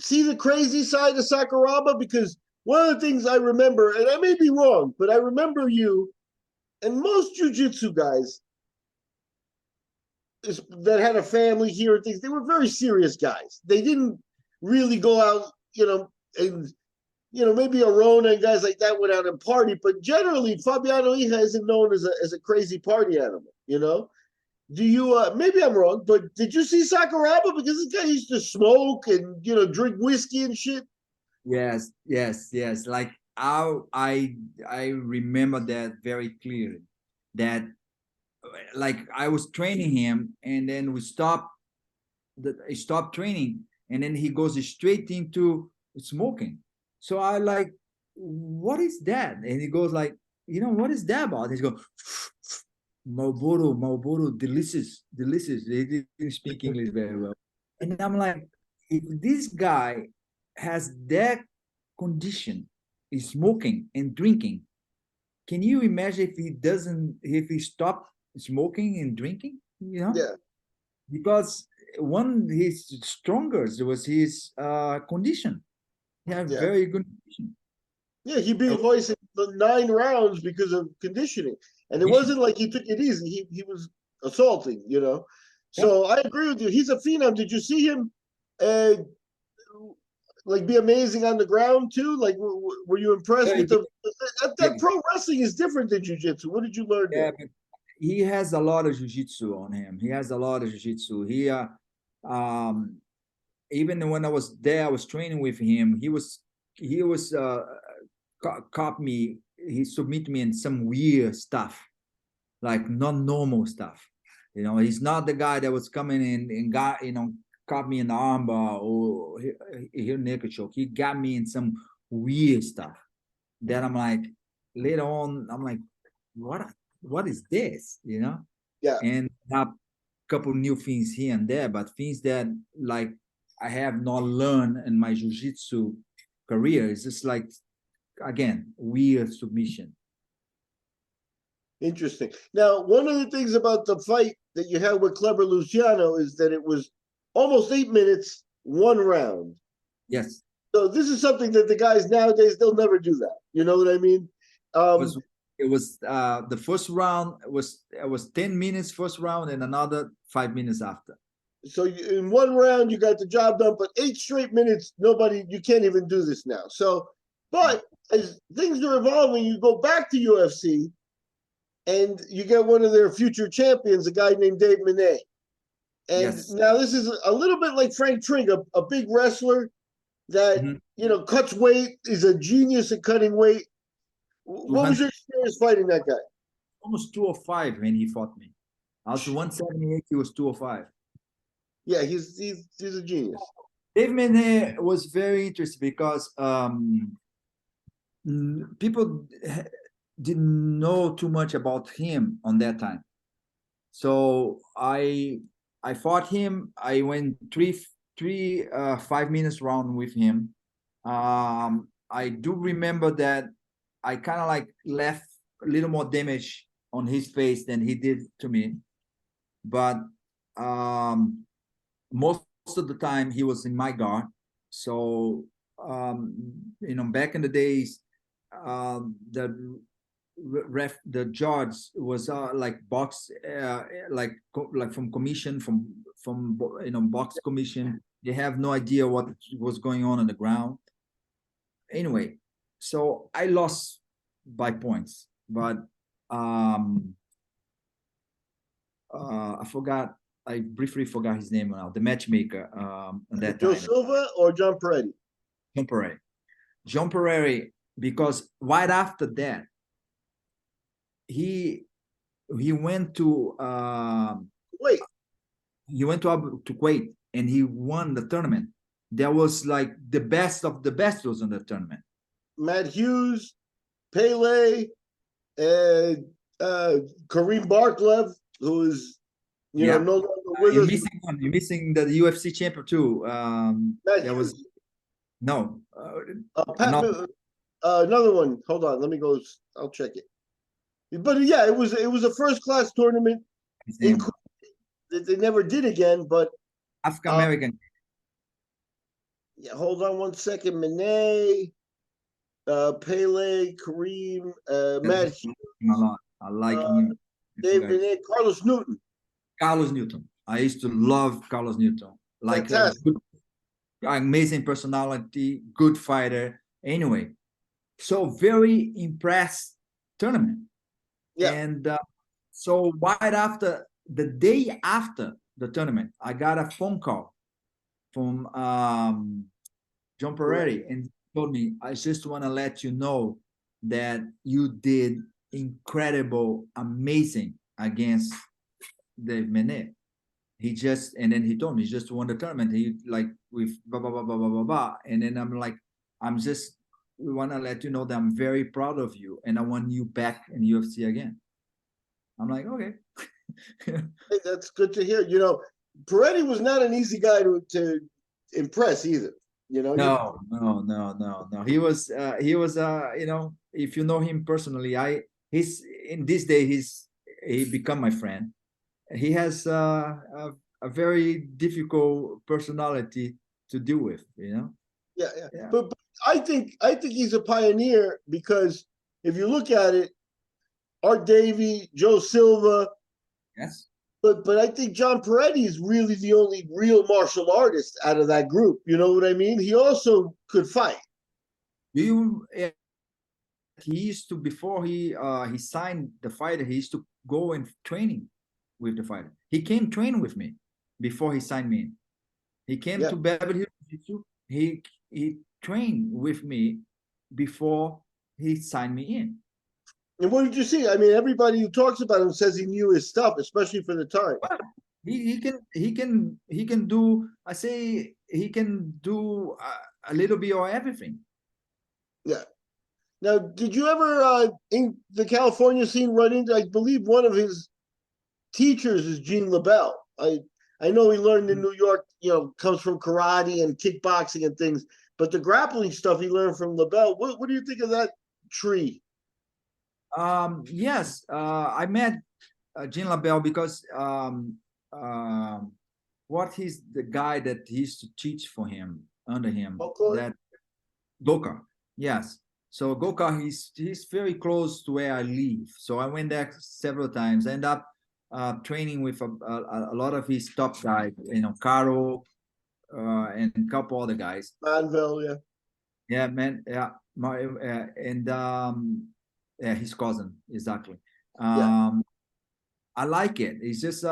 see the crazy side of Sakuraba? Because one of the things I remember, and I may be wrong, but I remember you and most jiu-jitsu guys that had a family here and things, they were very serious guys. They didn't really go out, and maybe Arona and guys like that went out and party, but generally Fabiano Iha isn't known as a crazy party animal. Do you maybe I'm wrong, but did you see Sakuraba? Because this guy used to smoke and drink whiskey and shit. Yes, yes, yes. Like I remember that very clearly. That like I was training him, and then we stopped training, and then he goes straight into smoking. So I like, what is that? And he goes like, what is that about? He's going, Marlboro, Marlboro, delicious, delicious. He didn't speak English very well. And I'm like, if this guy has that condition, is smoking and drinking, can you imagine if he stopped smoking and drinking? Yeah, Because one his strongest was his condition. He had yeah, very good condition. yeah. He beat Royce in the 9 rounds because of conditioning, and it Condition. wasn't like he took it easy. He was assaulting. Yep. So I agree with you. He's a phenom. Did you see him? Uh, like be amazing on the ground too? Like, were you impressed Yeah, with the yeah, that pro wrestling is different than jujitsu? What did you learn yeah, there? but he has a lot of jiu-jitsu on him. He has a lot of jiu-jitsu. Um, Even when I was there, I was training with him. He was caught me. He submit me in some weird stuff, like not normal stuff. He's not the guy that was coming in and got, caught me in the armbar or here naked choke. He got me in some weird stuff. That I'm like, later on, I'm like, what is this? Yeah, And a couple new things here and there, but things that like I have not learned in my jiu-jitsu career. It's just like, again, weird submission. interesting. Now, one of the things about the fight that you had with Clever Luciano is that it was almost 8 minutes, 1 round. Yes. So this is something that the guys nowadays they'll never do that. You know what I mean? Um, was it was the first round was 10 minutes first round and another 5 minutes after. so in 1 round you got the job done, but 8 straight minutes, you can't even do this now. So, but as things are evolving, you go back to UFC and you get one of their future champions, a guy named Dave Mene. And Yes. now this is a little bit like Frank Trigg, a big wrestler that cuts weight, is a genius at cutting weight. What was 200, your experience fighting that guy? almost 205 when he fought me. I was 178, he was 205. Yeah, he's a genius. Dave Mene was very interesting because people didn't know too much about him on that time. So I fought him. I went three 5 minutes round with him. I do remember that I kind of like left a little more damage on his face than he did to me, but most of the time he was in my guard. So back in the days, the judge was like box like from commission from box commission. They have no idea what was going on the ground. Anyway, so I lost by points, but I briefly forgot his name now, the matchmaker at that Joe time. Silva or John Peretti? John Peretti, because right after that he went to Wait, Kuwait and he won the tournament. That was like the best of the best was in the tournament. Matt Hughes, Pele, and Kareem Barklev, who is no longer with You're us. missing one. You're missing the UFC champion too. Matt That Hughes. was no. Another one. Hold on, let me go. I'll check it. But yeah, it was a first class tournament that they never did again. But African American. Yeah, hold on one second. Mene, Pele, Kareem, Matt Hughes. I like him. Dave Mene, Carlos Newton. Carlos Newton. I used to love Carlos Newton. Like fantastic. Amazing personality, good fighter. Anyway, so very impressed tournament. Yeah. And so right after, the day after the tournament, I got a phone call from John Peretti, and he told me, I just want to let you know that you did incredible, amazing against Dave Mene. He just, and then he told me he just won the tournament. He like with blah blah blah blah blah blah blah. And then I'm like, I'm just want to let you know that I'm very proud of you, and I want you back in UFC again. I'm like, okay. Hey, that's good to hear. You know, Peretti was not an easy guy to impress either. You know, No. He was you know, if you know him personally, he's in this day he become my friend. He has a very difficult personality to deal with, you know. yeah, yeah. Yeah. But I think he's a pioneer because if you look at it, Art Davie, Joe Silva, Yes. but I think John Peretti is really the only real martial artist out of that group. You know what I mean? He also could fight. Do you? He used to, before he signed the fighter. He used to go and training with the fighter. He came train with me before he signed me in. He came Yeah. to Beverly Hills Jiu-Jitsu. He trained with me before he signed me in. And what did you see? I mean, everybody who talks about him says he knew his stuff, especially for the time. Well, he can do. I say he can do a little bit of everything. Yeah. Now, did you ever in the California scene run into? I believe one of his teachers is Gene LaBelle. I know he learned in New York. You know, comes from karate and kickboxing and things. But the grappling stuff he learned from LaBelle. What do you think of that tree? Yes, I met Jean LaBelle because what he's the guy that he used to teach for him under him, Okay. that Goka. Yes. So Goka, he's very close to where I live. So I went there several times. I end up training with a lot of his top guys, you know, Caro and a couple other guys. Manville, yeah. Yeah, man. Yeah, and yeah, his cousin exactly. Yeah. I like it. It's just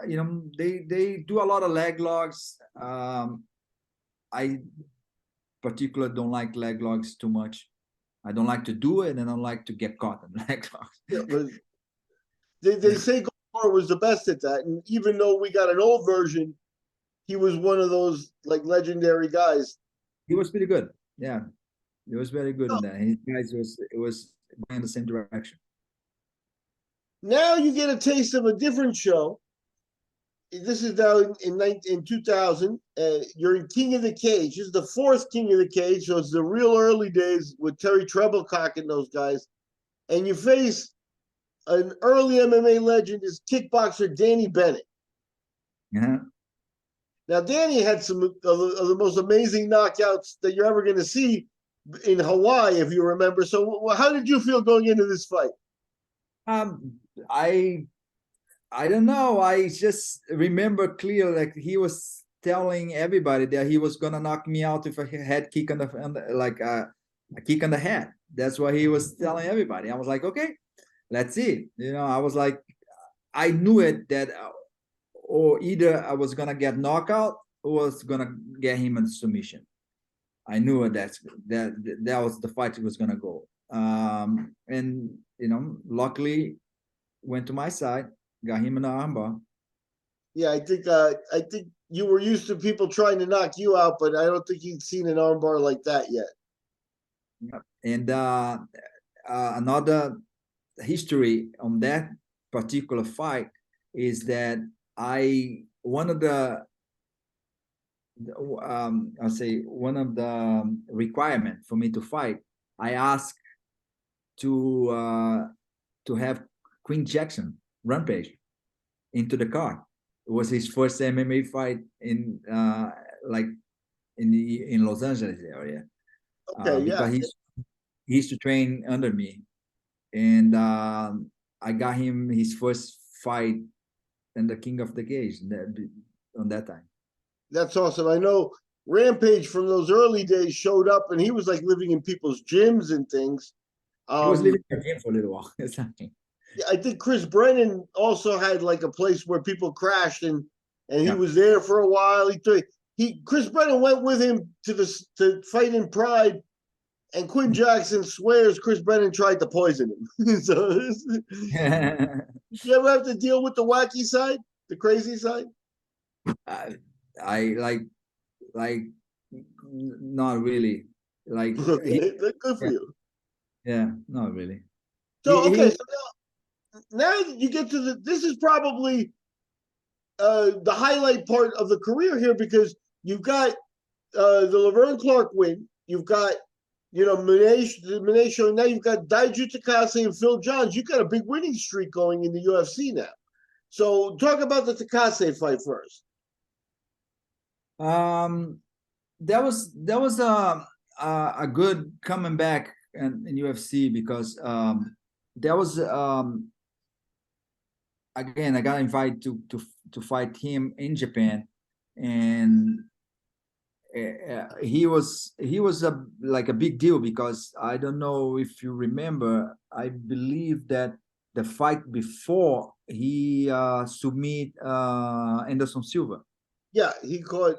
you know, they do a lot of leg locks. I particularly don't like leg locks too much. I don't like to do it, and I don't like to get caught in leg locks. Yeah, but they say Goldberg was the best at that, and even though we got an old version, he was one of those like legendary guys. He was pretty good. Yeah, he was very good in that. His guys was going in the same direction. Now you get a taste of a different show. This is now in 2000. You're in King of the Cage. This is the fourth King of the Cage, so it's the real early days with Terry Treblecock and those guys. And you face an early MMA legend, is kickboxer Danny Bennett. Yeah. Now, Danny had some of the most amazing knockouts that you're ever going to see in Hawaii, if you remember. So, how did you feel going into this fight? Um, I I don't know. I just remember clear, like he was telling everybody that he was gonna knock me out with a head kick on like a kick on the head. That's what he was telling everybody. I was like, okay, let's see. You know, I was like, I knew it that, or either I was gonna get knockout or was gonna get him in submission. I knew it. That was the fight it was gonna go. And you know, luckily went to my side, got him in the armbar. Yeah, I think you were used to people trying to knock you out, but I don't think you'd seen an armbar like that yet. Yep. And another history on that particular fight is that I one of the I'll say one of the requirement for me to fight, I asked to have Queen Jackson Rampage into the card. It was his first MMA fight in like in Los Angeles area, Okay, yeah, because he used to train under me, and I got him his first fight in the King of the Cage on that time. that's awesome. I know Rampage from those early days showed up, and he was like living in people's gyms and things. He was living in the gym for a little while. Exactly. I think Chris Brennan also had like a place where people crashed, and he Yeah. was there for a while. Chris Brennan went with him to fight in Pride, and Quinn Jackson swears Chris Brennan tried to poison him. So you ever have to deal with the wacky side, the crazy side? I like not really. Like Okay, good for yeah, you. yeah, not really. So He okay, so now you get to this is probably the highlight part of the career here because you've got the Laverne Clark win, you've got Monet show, now you've got Daiju Takase and Phil Johns. You've got a big winning streak going in the UFC now. So talk about the Takase fight first. That was a good coming back in UFC because that was again I got invited to fight him in Japan, and he was like a big deal because I don't know if you remember. I believe that the fight before he submit Anderson Silva. Yeah, he caught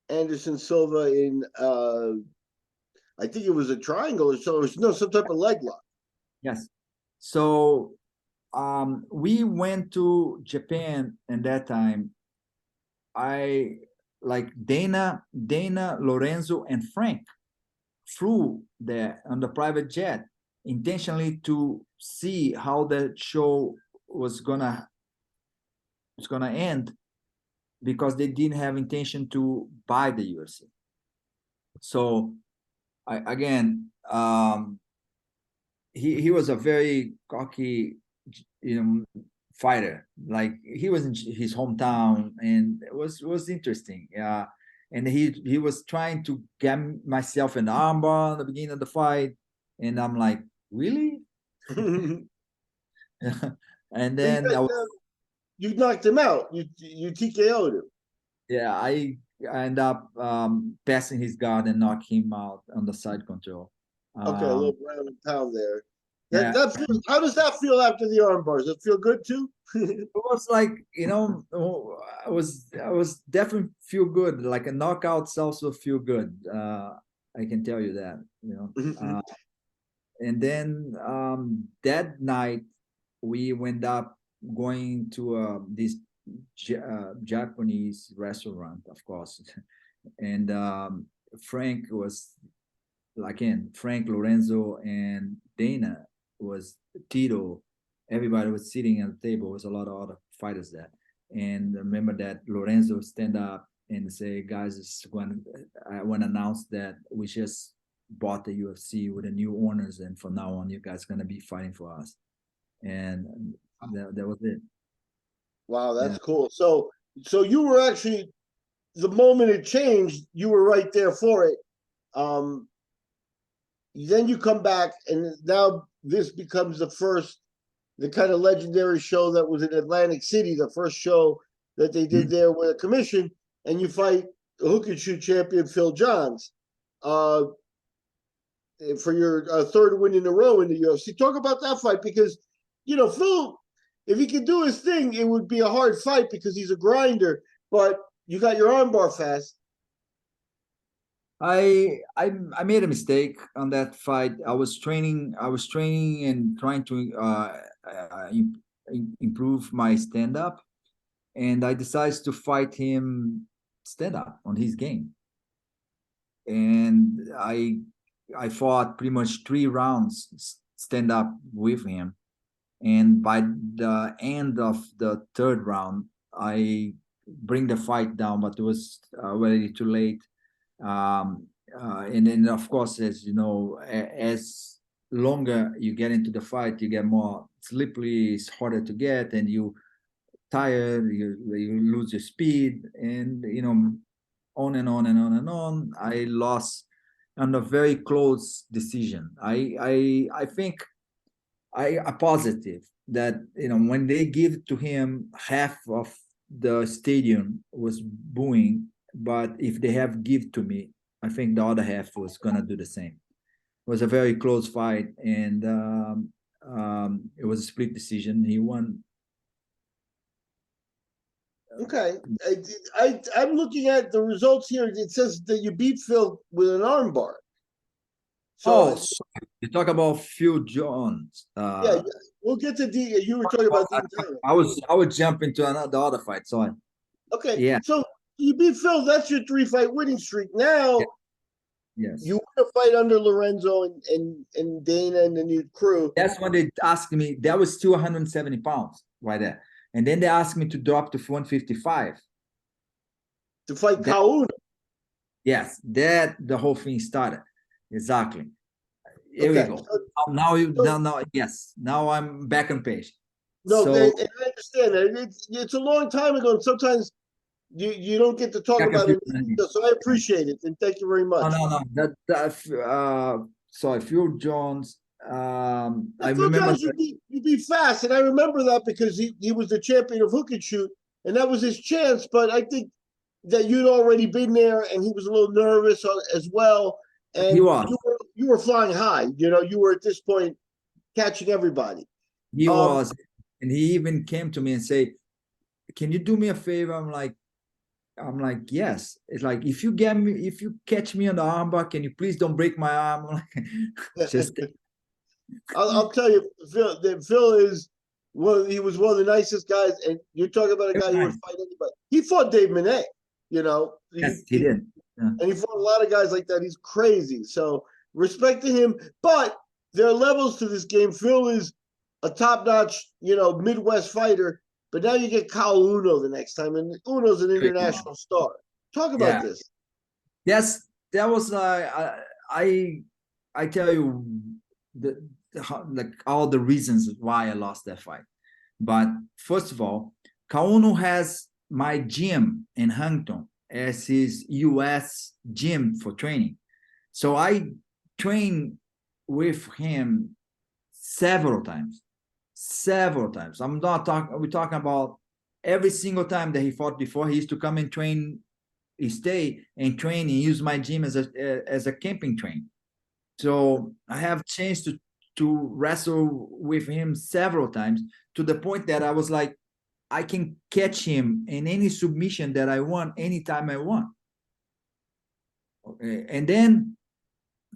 Anderson Silva in I think it was a triangle or so. It was, no, some type of leg lock. Yes. So we went to Japan at that time. I like Dana, Lorenzo, and Frank flew there on the private jet intentionally to see how the show was gonna end because they didn't have intention to buy the UFC. So again, he was a very cocky, fighter. Like he was in his hometown, and it was interesting. Yeah, and he was trying to get myself an armbar at the beginning of the fight, and I'm like, really? And So then you knocked him out. You TKO'd him. yeah, I end up passing his guard and knock him out on the side control. Okay, a little Um, ground and pound there. yeah, How does that feel after the arm bars? Does it feel good too? it was like I was definitely feel good. Like a knockouts also feel good. I can tell you that. And then that night we went up going to this Japanese restaurant, of course, and Frank was again Frank, Lorenzo, and Dana was Tito. Everybody was sitting at the table. There was a lot of other fighters there, and remember that Lorenzo stand up and say, "Guys, I want to announce that we just bought the UFC with the new owners, and from now on, you guys gonna be fighting for us." And that was it. Wow, Yeah. that's cool. So you were actually the moment it changed, you were right there for it. Um, then you come back, and now this becomes the kind of legendary show that was in Atlantic City, the first show that they did there with a commission, and you fight the hook and shoot champion Phil Johns uh, for your third win in a row in the UFC. Talk about that fight because Phil, if he could do his thing, it would be a hard fight because he's a grinder. But you got your armbar fast. I made a mistake on that fight. I was training and trying to improve my stand up, and I decided to fight him stand up on his game. And I fought pretty much 3 rounds stand up with him, and by the end of the third round, I bring the fight down, but it was already too late. And then of course, as you know, as longer you get into the fight, you get more slippery, it's harder to get, and you tired, you lose your speed, and on and on and on and on. I lost on a very close decision. I think I are positive that when they give to him, half of the stadium was booing but if they have give to me, I think the other half was gonna do the same. It was a very close fight, and it was a split decision. He won. Okay, I'm looking at the results here. It says that you beat Phil with an armbar. Oh, So sorry. You talk about Phil Jones. yeah, we'll get to D. You were talking about Dean Taylor. I would jump into the other fight. Sorry. Okay, Yeah. so you beat Phil. That's your 3-fight winning streak. Now Yes. you want to fight under Lorenzo and Dana and the new crew. That's when they asked me. That was still 170 pounds right there, and then they asked me to drop to 155. To fight That, Kaun. yes, that the whole thing started. Exactly. Here we Okay. go. Now, yes. Now I'm back on page. No, So and I understand that. It's a long time ago, and sometimes you don't get to talk about it. So I appreciate it, and thank you very much. No. Sorry, Phil Jones. I Phil remember Jones, you beat fast, and I remember that because he was the champion of hook and shoot, and that was his chance. But I think that you'd already been there, and he was a little nervous as well. And he was. You were flying high. You were at this point catching everybody. He was, and he even came to me and say, "Can you do me a favor?" I'm like, yes. It's like if you catch me on the armbar, can you please don't break my arm? Just I'll tell you, Phil is he was one of the nicest guys, and you're talking about a guy who would fight anybody. He fought Dave Manet, yes, he did. Yeah. And he fought a lot of guys like that. He's crazy. So respect to him. But there are levels to this game. Phil is a top-notch, Midwest fighter. But now you get Kyle Uno the next time, and Uno's an international star. Talk about this. Yes, that was I tell you like all the reasons why I lost that fight. But first of all, Kauno has my gym in Huntington as his US gym for training. So I train with him several times. I'm not talking, we're talking about every single time that he fought before. He used to come and train, stay and train and use my gym as a camping train. So I have chance to wrestle with him several times, to the point that I was like, I can catch him in any submission that I want, anytime I want. Okay. And then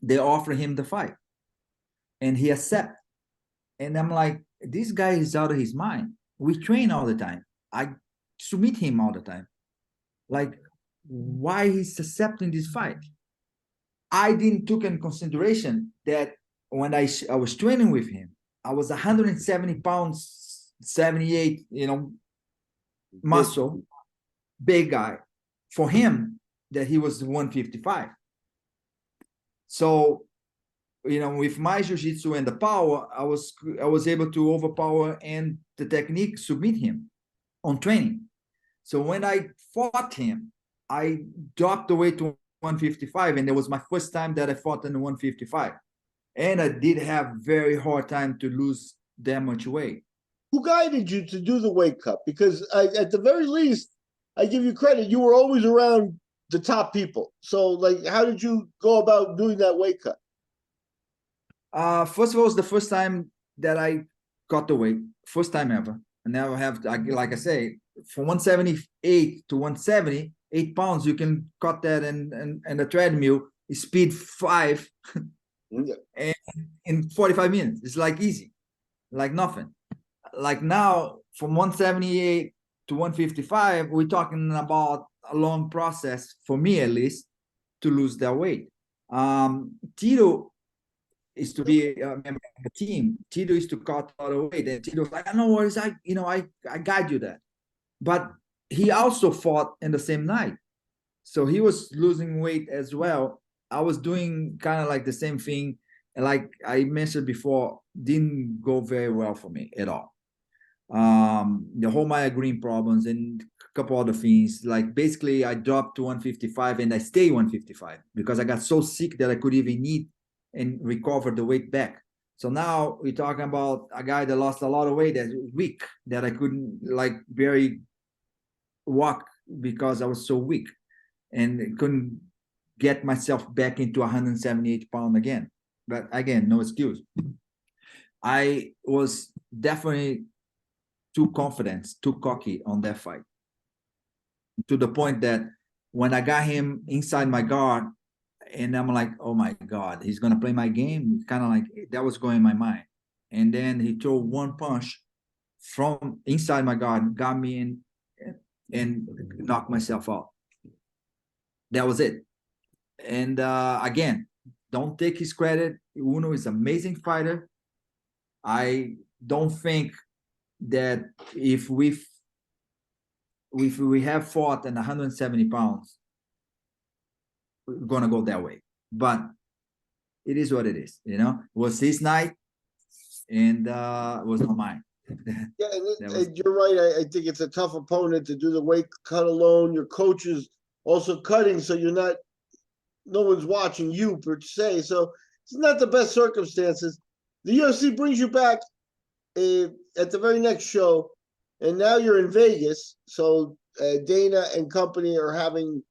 they offer him the fight, and he accepts. And I'm like, this guy is out of his mind. We train all the time. I submit him all the time. Like, why he's accepting this fight? I didn't took in consideration that when I was training with him, I was 170 pounds, 78, muscle, big guy. For him, that he was 155. So, with my jiu-jitsu and the power, I was able to overpower and the technique submit him on training. So when I fought him, I dropped the weight to 155, and it was my first time that I fought in the 155. And I did have very hard time to lose that much weight. Who guided you to do the weight cut? Because at the very least, I give you credit. You were always around the top people. So, how did you go about doing that weight cut? First of all, it's the first time that I got the weight, first time ever. And now I have, like I say, from 178 to 170, 8 pounds, you can cut that in the treadmill, speed 5, and in 45 minutes. It's like easy, like nothing. Like now, from 178 to 155, we're talking about a long process, for me at least, to lose that weight. Tito is to be a member of the team. Tito is to cut a lot of weight, and Tito's like, no worries, I guide you that. But he also fought in the same night, so he was losing weight as well. I was doing kind of like the same thing, and like I mentioned before, didn't go very well for me at all. The whole migraine problems and a couple other things. Like basically, I dropped to 155 and I stay 155 because I got so sick that I could even eat and recover the weight back. So now we're talking about a guy that lost a lot of weight, that's weak, that I couldn't barely walk because I was so weak. and couldn't get myself back into 178 pound again. But again, no excuse. I was definitely too confident, too cocky on that fight, to the point that when I got him inside my guard, and I'm like, oh my God, he's gonna play my game. Kind of like that was going in my mind. And then he threw one punch from inside my guard, got me in, and knocked myself out. That was it. And again, don't take his credit. Uno is an amazing fighter. I don't think that if we have fought in 170 pounds, we're gonna go that way. But it is what it is, you know. It was his night, and it was not mine. Yeah, and you're right. I think it's a tough opponent to do the weight cut alone. Your coach is also cutting, so you're not. No one's watching you per se, so it's not the best circumstances. The UFC brings you back at the very next show, and now you're in Vegas. So Dana and company are having,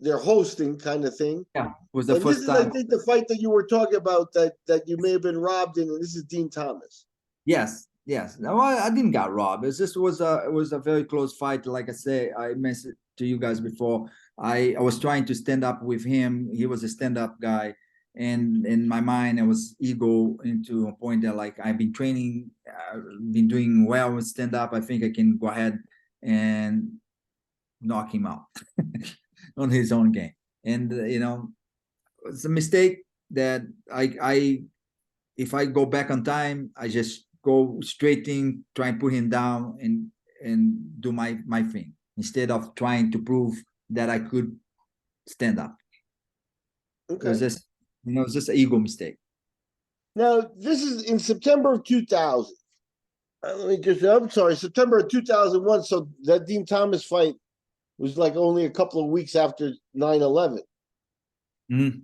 their hosting kind of thing. Yeah, it was the And this first is, I time. think, the fight that you were talking about that you may have been robbed in, and this is Dean Thomas. Yes, yes. No, I didn't get robbed. It was a very close fight. Like I say, I mentioned to you guys before. I was trying to stand up with him. He was a stand-up guy, and in my mind, I was ego into a point that like I've been training, been doing well with stand-up. I think I can go ahead and knock him out on his own game. And it's a mistake that I if I go back on time, I just go straight in, try and put him down and do my thing instead of trying to prove that I could stand up. It was Okay. just it's just an ego mistake. Now, this is in September of 2000. I'm sorry, September of 2001. So that Dean Thomas fight was like only a couple of weeks after 9/11. Mm-hmm.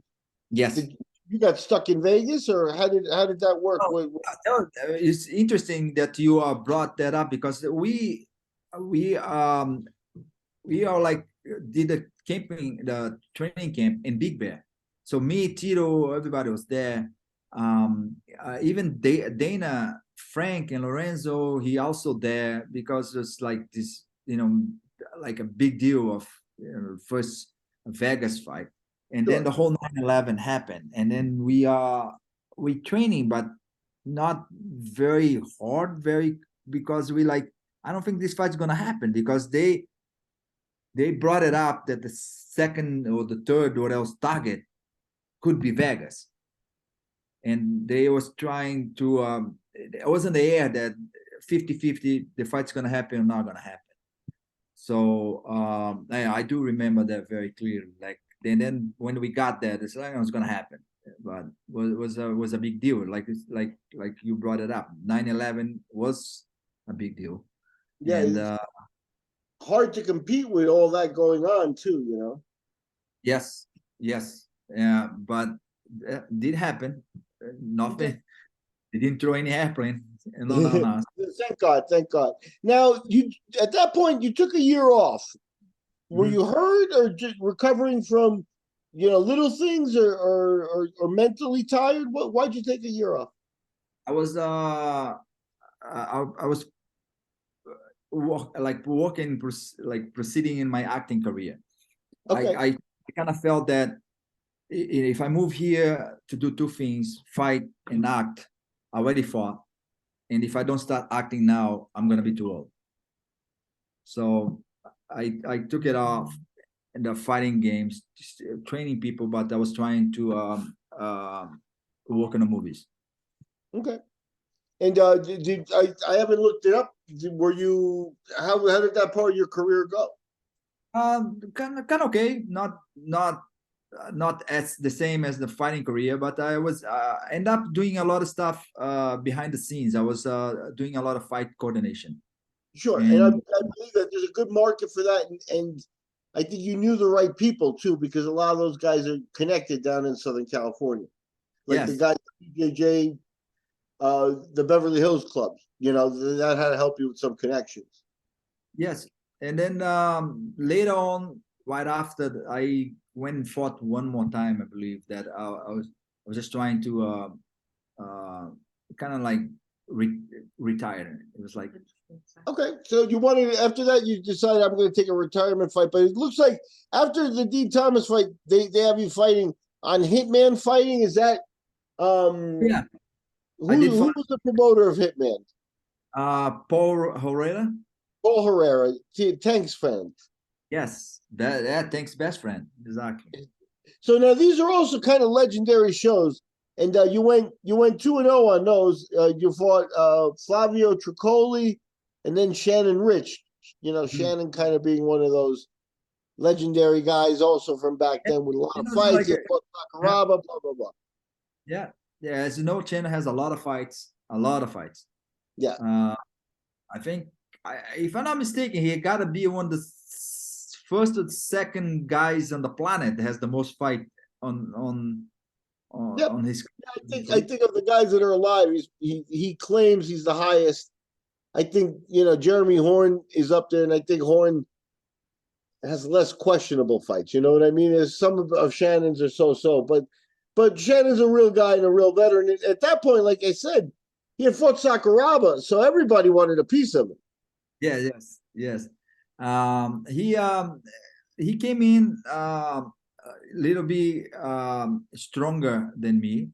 Yes. You got stuck in Vegas, or how did that work? Oh, it's interesting that you brought that up because we are like did the training camp in Big Bear. So me, Tito, everybody was there. Even Dana, Frank, and Lorenzo, he also there because it's like this, like a big deal of first Vegas fight, and then the whole 9/11 happened, and then we training, but not very hard, because we like I don't think this fight's gonna happen because they brought it up that the second or the third or else target could be Vegas. And they was trying to, it was in the air that 50-50, the fight's going to happen or not going to happen. So I do remember that very clearly. Like, and then when we got there, this was going to happen. But was a big deal. Like you brought it up. 9/11 was a big deal. Yeah, and it's hard to compete with all that going on too. Yes, yeah, but did happen. Nothing. They didn't throw any airplane. No. Thank God, thank God. Now, you at that point you took a year off. Were you hurt or just recovering from, little things, or mentally tired? Why'd you take a year off? I was working, like proceeding in my acting career. Okay. I kind of felt that if I move here to do two things, fight and act, I already fought. And if I don't start acting now, I'm going to be too old. So I took it off in the fighting games, just training people, but I was trying to work in the movies. Okay. And I haven't looked it up. Were you, how did that part of your career go? Kind of okay. Not as the same as the fighting career, but I was end up doing a lot of stuff behind the scenes. I was doing a lot of fight coordination. Sure, and I believe that there's a good market for that, and I think you knew the right people too, because a lot of those guys are connected down in Southern California, like the guys at BJJ, the Beverly Hills clubs. That had to help you with some connections. Yes, And then later on, right after, I went and fought one more time. I believe that I was just trying to kind of like retire. It was like, Okay, so you wanted after that you decided I'm going to take a retirement fight, but it looks like after the Dean Thomas fight, they have you fighting on Hitman Fighting. Is that yeah, I who did who fight was the promoter of Hitman? Paul Herrera. Paul Herrera, Tank's fan. Yes, that thanks best friend, exactly. So now these are also kind of legendary shows, and you went 2-0 on those. You fought Flavio Tricoli, and then Shannon Rich. You know, Mm. Shannon kind of being one of those legendary guys also from back Yeah, then with a lot you of know, it's fights. like He fought yeah, Sakuraba, blah blah blah. yeah, yeah. As you know, China has a lot of fights, a lot of fights. Yeah, Uh, I think, if I'm not mistaken, he got to be one of the first or second guys on the planet that has the most fight on on yep. on his. I think of the guys that are alive, he claims he's the highest. I think Jeremy Horn is up there, and I think Horn has less questionable fights. You know what I mean? There's some of Shannon's are so, but Shannon's a real guy and a real veteran. And at that point, like I said, he had fought Sakuraba, so everybody wanted a piece of him. Yeah, yes, yes. He he came in a little bit stronger than me,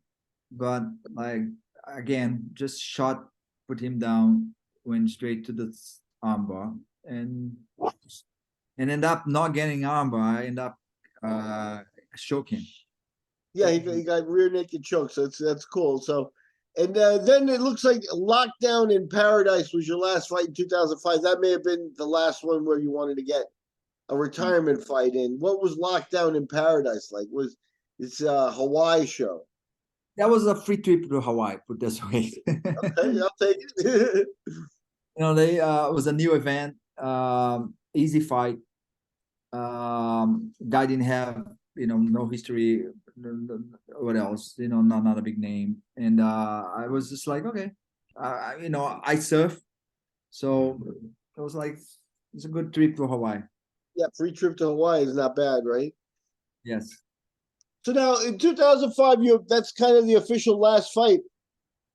but like, again, just shot, put him down, went straight to the armbar, and end up not getting armbar. I end up uh choking. Yeah, he got rear naked choke, so that's cool. So, and then it looks like Lockdown in Paradise was your last fight in 2005. That may have been the last one where you wanted to get a retirement fight in. What was Lockdown in Paradise like? Was it's a Hawaii show? That was a free trip to Hawaii, put this way. Okay, I'll take it. They it was a new event, easy fight. Guy didn't have, no history. What else? Not a big name. And I was just like, okay, I surf, so it was like, it's a good trip to Hawaii. Yeah, free trip to Hawaii is not bad, right? Yes. So now in 2005, that's kind of the official last fight.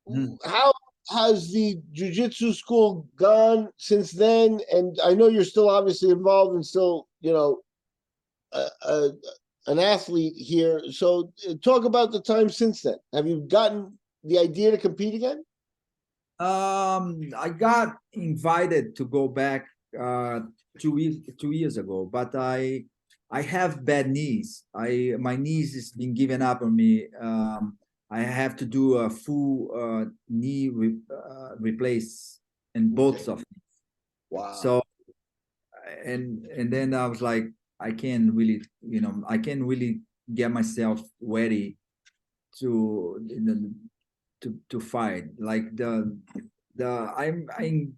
Mhm. How has the jiu-jitsu school gone since then? And I know you're still obviously involved and still, uh, an athlete here. So talk about the time since then. Have you gotten the idea to compete again? I got invited to go back 2 years ago, but I have bad knees. My knees has been given up on me. I have to do a full knee replace in both Okay. of them. Wow. So, and then I was like, I can't really, I can't really get myself ready to to fight. Like I'm in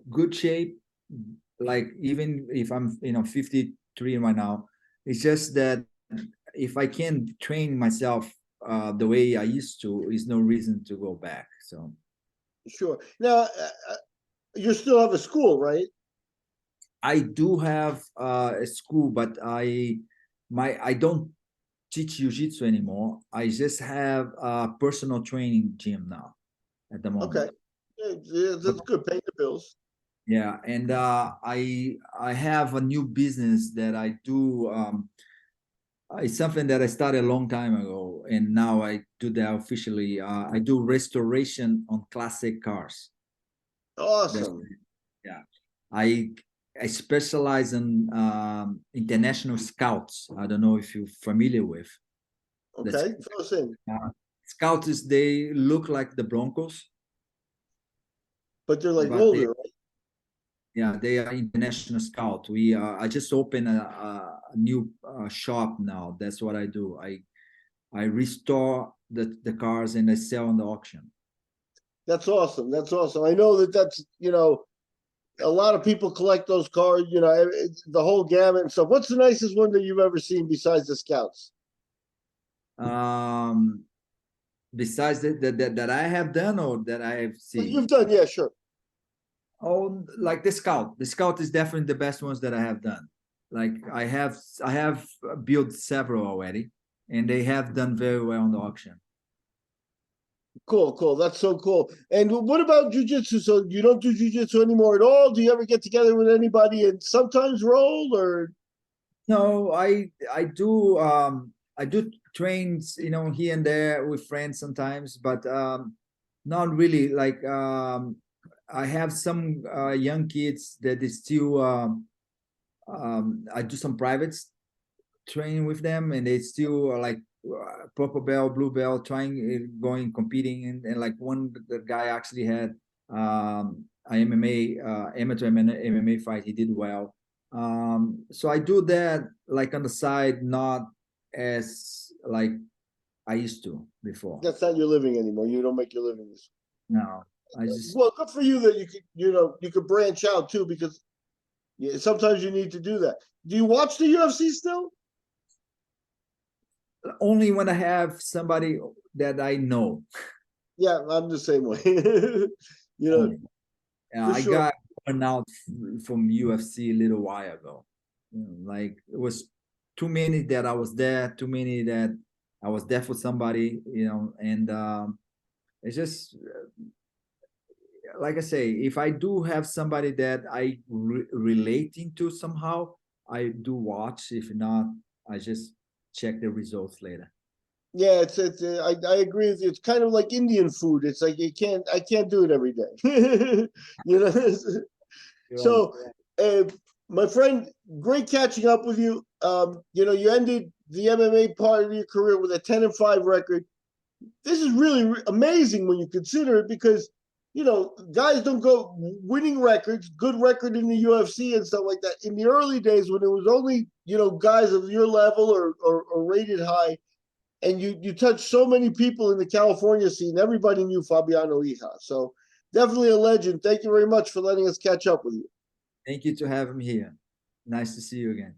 good shape. Like, even if I'm 53 right now, it's just that if I can train myself the way I used to, is no reason to go back. So Sure. Now, you still have a school, right? I do have a school, but I don't teach jiu-jitsu anymore. I just have a personal training gym now at the moment. Okay. Yeah, yeah, that's good. Paying the bills. Yeah, and I have a new business that I do. It's something that I started a long time ago, and now I do that officially. I do restoration on classic cars. That's, Awesome. yeah. I I specialize in international scouts. I don't know if you're familiar with that. Okay. Fill us in. Scouts is, they look like the Broncos, But they're like but they, older, right? yeah, they are international scout. I just opened a new shop now. That's what I do. I restore the cars and I sell on the auction. That's awesome. That's awesome. I know that's, a lot of people collect those cars, the whole gamut and stuff. What's the nicest one that you've ever seen besides the Scouts? Um, Besides that I have done or that I have What seen. you've done, yeah, sure. Oh, like the scout. The scout is definitely the best ones that I have done. Like I have built several already, and they have done very well on the auction. Cool, cool. That's so cool. And what about jujitsu? So you don't do jujitsu anymore at all? Do you ever get together with anybody and sometimes roll or? No, I do trains, here and there with friends sometimes, but not really. Like I have some young kids that is still I do some privates training with them, and they still are like purple belt, blue belt, trying going competing, and like one the guy actually had a MMA amateur MMA fight. He did well. So I do that like on the side, not as like I used to before. That's not your living anymore. You don't make your living this. No, I just Well, good for you that you could, you could branch out too, because yeah, sometimes you need to do that. Do you watch the UFC still? only when I have somebody that I know. Yeah, I'm the same way. Only. For I sure. got burned out from UFC a little while ago. Like it was too many that I was there, too many that I was there for somebody, and it's just like I say, if I do have somebody that I relating to somehow, I do watch. If not, I just check the results later. Yeah, I agree with you. It's kind of like Indian food. It's like I can't do it every day. you know. Right. So, uh, my friend, great catching up with you. You ended the MMA part of your career with a 10-5 record. This is really amazing when you consider it, because guys don't go winning records, good record in the UFC and stuff like that. In the early days when it was only guys of your level or rated high, and you touched so many people in the California scene. Everybody knew Fabiano Iha, so definitely a legend. Thank you very much for letting us catch up with you. Thank you to have me here. Nice to see you again.